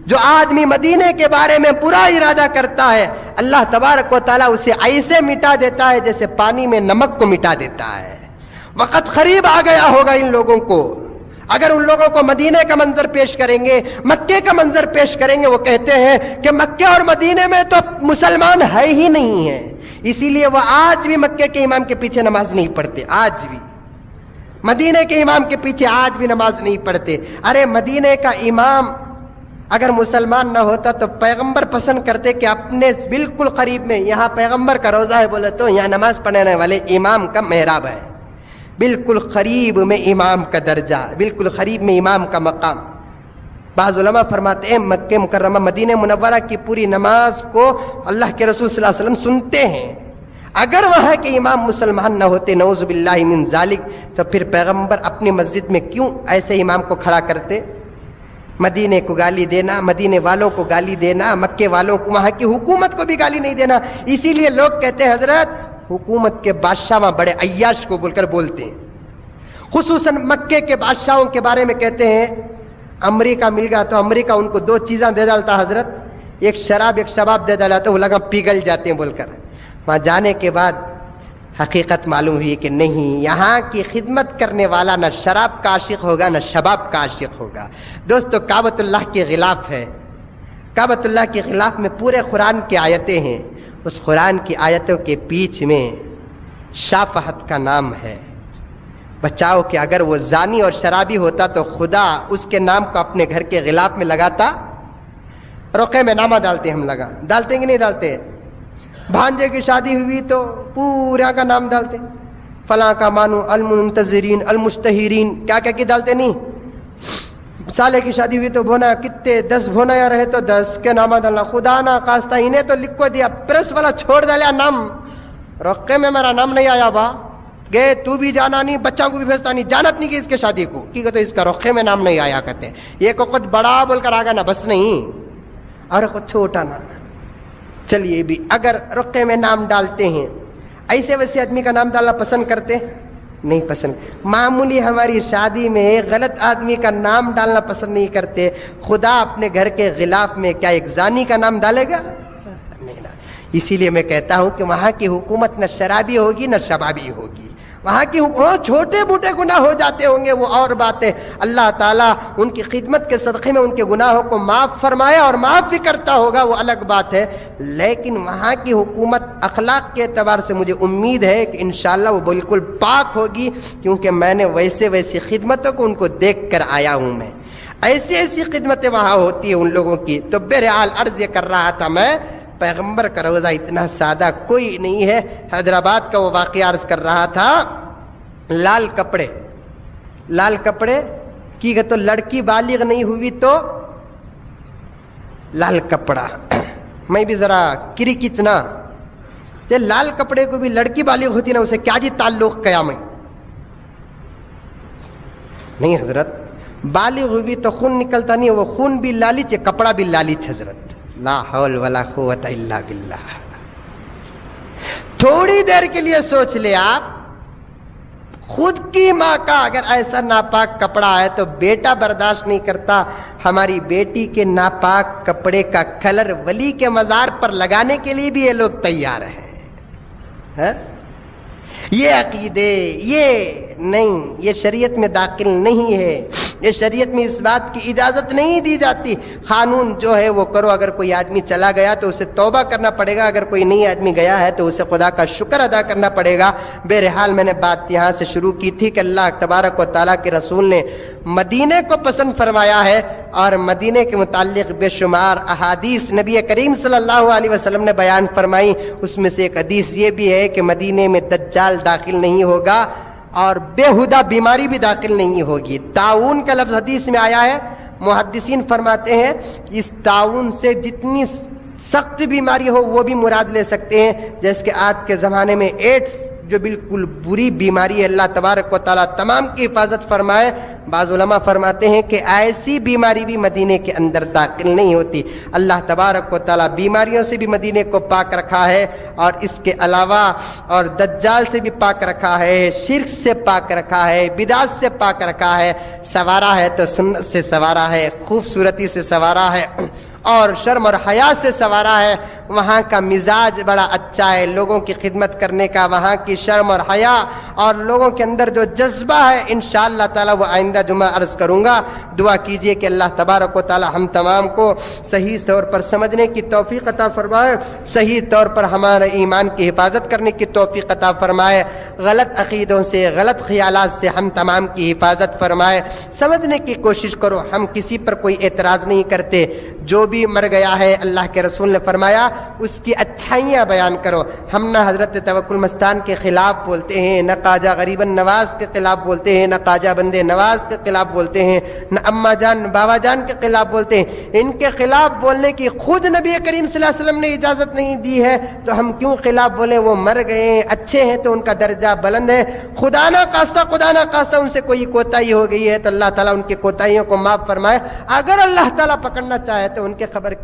جو آدمی مدینے کے بارے میں برا ارادہ کرتا ہے، اللہ تبارک و تعالیٰ اسے ایسے مٹا دیتا ہے جیسے پانی میں نمک کو مٹا دیتا ہے۔ وقت قریب آ گیا ہوگا ان لوگوں کو، اگر ان لوگوں کو مدینے کا منظر پیش کریں گے، مکے کا منظر پیش کریں گے، وہ کہتے ہیں کہ مکے اور مدینے میں تو مسلمان ہے ہی نہیں ہے، اسی لیے وہ آج بھی مکے کے امام کے پیچھے نماز نہیں پڑھتے، آج بھی مدینے کے امام کے پیچھے آج بھی نماز نہیں پڑھتے۔ ارے مدینے کا امام اگر مسلمان نہ ہوتا تو پیغمبر پسند کرتے کہ اپنے بالکل قریب میں، یہاں پیغمبر کا روزہ ہے بولے تو یہاں نماز پڑھنے والے امام کا محراب ہے، بالکل قریب میں امام کا درجہ، بالکل قریب میں امام کا مقام۔ بعض علماء فرماتے ہیں مکہ مکرمہ مدینہ منورہ کی پوری نماز کو اللہ کے رسول صلی اللہ علیہ وسلم سنتے ہیں۔ اگر وہاں کے امام مسلمان نہ ہوتے نعوذ باللہ من ذالک، تو پھر پیغمبر اپنی مسجد میں کیوں ایسے امام کو کھڑا کرتے؟ مدینے کو گالی دینا، مدینے والوں کو گالی دینا، مکے والوں کو، وہاں کی حکومت کو بھی گالی نہیں دینا۔ اسی لیے لوگ کہتے ہیں حضرت حکومت کے بادشاہ وہاں بڑے عیاش کو بول کر بولتے ہیں، خصوصاً مکے کے بادشاہوں کے بارے میں کہتے ہیں امریکہ مل گیا تو امریکہ ان کو دو چیزاں دے ڈالتا حضرت، ایک شراب ایک شباب دے ڈالا تو وہ لگا پگھل جاتے ہیں بول کر۔ وہاں جانے کے بعد حقیقت معلوم ہوئی کہ نہیں، یہاں کی خدمت کرنے والا نہ شراب کا عاشق ہوگا نہ شباب کا عاشق ہوگا۔ دوستو کعبۃ اللہ کے غلاف ہے، کعبۃ اللہ کے غلاف میں پورے قرآن کی آیتیں ہیں، اس قرآن کی آیتوں کے بیچ میں شافہت کا نام ہے۔ بچاؤ کہ اگر وہ زانی اور شرابی ہوتا تو خدا اس کے نام کو اپنے گھر کے غلاف میں لگاتا۔ رقعے میں نامہ ڈالتے ہم لگا ڈالتے کہ نہیں ڈالتے؟ بھانجے کی شادی ہوئی تو پورا کا نام ڈالتے، فلاں کا مانو، المنتظرین، المشتہرین، کیا کیا کی ڈالتے نہیں؟ سالے کی شادی ہوئی تو بھونا، کتنے 10 بھونا یا رہے تو 10 کے نامہ ڈالنا۔ خدا نہ خواستہ انہیں تو لکھ کو دیا، پریس والا چھوڑ ڈالیا نام، رقعے میں میرا نام نہیں آیا با گئے، تو بھی جانا نہیں، بچوں کو بھی بھیجتا نہیں، جانت نہیں کہ اس کے شادی کو کی تو اس کا رقعے میں نام نہیں آیا کرتے۔ یہ کو خود بڑا بول کر آگا نا بس نہیں، اور خود چھوٹا نا۔ چلیے بھی اگر رقعے میں نام ڈالتے ہیں، ایسے ویسے آدمی کا نام ڈالنا پسند کرتے نہیں؟ پسند۔ معمولی ہماری شادی میں غلط آدمی کا نام ڈالنا پسند نہیں کرتے، خدا اپنے گھر کے غلاف میں کیا ایک زانی کا نام ڈالے گا؟ نہیں نا۔ اسی لیے میں کہتا ہوں کہ وہاں کی حکومت نہ شرابی ہوگی نہ شبابی ہوگی، وہاں کی چھوٹے موٹے گناہ ہو جاتے ہوں گے وہ اور بات ہے، اللہ تعالیٰ ان کی خدمت کے صدقے میں ان کے گناہوں کو معاف فرمایا اور معاف بھی کرتا ہوگا، وہ الگ بات ہے۔ لیکن وہاں کی حکومت اخلاق کے اعتبار سے مجھے امید ہے کہ انشاءاللہ وہ بالکل پاک ہوگی، کیونکہ میں نے ویسے خدمتوں کو ان کو دیکھ کر آیا ہوں۔ میں ایسی ایسی خدمتیں وہاں ہوتی ہیں ان لوگوں کی. تو بہرحال عرض یہ کر رہا تھا میں، پیغمبر کا روزہ اتنا سادہ کوئی نہیں ہے. حیدرآباد کا وہ واقعہ عرض کر رہا تھا. لال کپڑے کی گئے تو لڑکی بالغ نہیں ہوئی تو لال کپڑا. میں بھی ذرا کری کچنا لال کپڑے کو بھی لڑکی بالغ ہوتی نا اسے کیا جی تعلق قیامت نہیں حضرت. بالغ ہوئی تو خون نکلتا نہیں، وہ خون بھی لالچ ہے، کپڑا بھی لالچ حضرت. لا حول ولا قوت الا باللہ. تھوڑی دیر کے لیے سوچ لے آپ، خود کی ماں کا اگر ایسا ناپاک کپڑا ہے تو بیٹا برداشت نہیں کرتا، ہماری بیٹی کے ناپاک کپڑے کا کلر ولی کے مزار پر لگانے کے لیے بھی یہ لوگ تیار ہیں. یہ عقیدے یہ نہیں، یہ شریعت میں داخل نہیں ہے. یہ شریعت میں اس بات کی اجازت نہیں دی جاتی. قانون جو ہے وہ کرو، اگر کوئی آدمی چلا گیا تو اسے توبہ کرنا پڑے گا، اگر کوئی نئی آدمی گیا ہے تو اسے خدا کا شکر ادا کرنا پڑے گا. بہرحال میں نے بات یہاں سے شروع کی تھی کہ اللہ تبارک و تعالیٰ کے رسول نے مدینے کو پسند فرمایا ہے، اور مدینے کے متعلق بے شمار احادیث نبی کریم صلی اللہ علیہ وسلم نے بیان فرمائی. اس میں سے ایک حدیث یہ بھی ہے کہ مدینے میں دجال داخل نہیں ہوگا اور بےہودہ بیماری بھی داخل نہیں ہوگی. طاعون کا لفظ حدیث میں آیا ہے. محدثین فرماتے ہیں اس طاعون سے جتنی سخت بیماری ہو وہ بھی مراد لے سکتے ہیں، جیسے کہ آج کے زمانے میں ایڈس جو بالکل بری بیماری ہے، اللہ تبارک و تعالیٰ تمام کی حفاظت فرمائے. بعض علماء فرماتے ہیں کہ ایسی بیماری بھی مدینے کے اندر داخل نہیں ہوتی. اللہ تبارک و تعالیٰ بیماریوں سے بھی مدینے کو پاک رکھا ہے، اور اس کے علاوہ اور دجال سے بھی پاک رکھا ہے، شرک سے پاک رکھا ہے، بدعت سے پاک رکھا ہے. سوارا ہے تو سنت سے سوارا ہے، خوبصورتی سے سوارا ہے، اور شرم اور حیا سے سوارا ہے. وہاں کا مزاج بڑا اچھا ہے، لوگوں کی خدمت کرنے کا، وہاں کی شرم اور حیا اور لوگوں کے اندر جو جذبہ ہے، انشاءاللہ تعالی وہ آئندہ جمعہ عرض کروں گا. دعا کیجئے کہ اللہ تبارک و تعالی ہم تمام کو صحیح طور پر سمجھنے کی توفیق عطا فرمائے، صحیح طور پر ہمارے ایمان کی حفاظت کرنے کی توفیق عطا فرمائے، غلط عقیدوں سے، غلط خیالات سے ہم تمام کی حفاظت فرمائے. سمجھنے کی کوشش کرو، ہم کسی پر کوئی اعتراض نہیں کرتے. جو بھی مر گیا ہے اللہ کے رسول نے فرمایا اس کی اچھائیاں بیان کرو. ہم نہ حضرت توکل مستان کے خلاف بولتے ہیں، نہ خواجہ غریب نواز کے خلاف بولتے ہیں، نہ خواجہ بندے نواز کے خلاف بولتے ہیں، نہ اما جان بابا جان کے خلاف بولتے ہیں. ان کے خلاف بولنے کی خود نبی کریم صلی اللہ علیہ وسلم نے اجازت نہیں دی ہے، تو ہم کیوں خلاف بولیں؟ وہ مر گئے ہیں، اچھے ہیں تو ان کا درجہ بلند ہے. خدا نہ خواستہ ان سے کوئی کوتاہی ہو گئی ہے تو اللہ تعالیٰ ان کی کوتاہیوں کو معاف فرمائے. اگر اللہ تعالیٰ پکڑنا چاہے تو ان کے خبر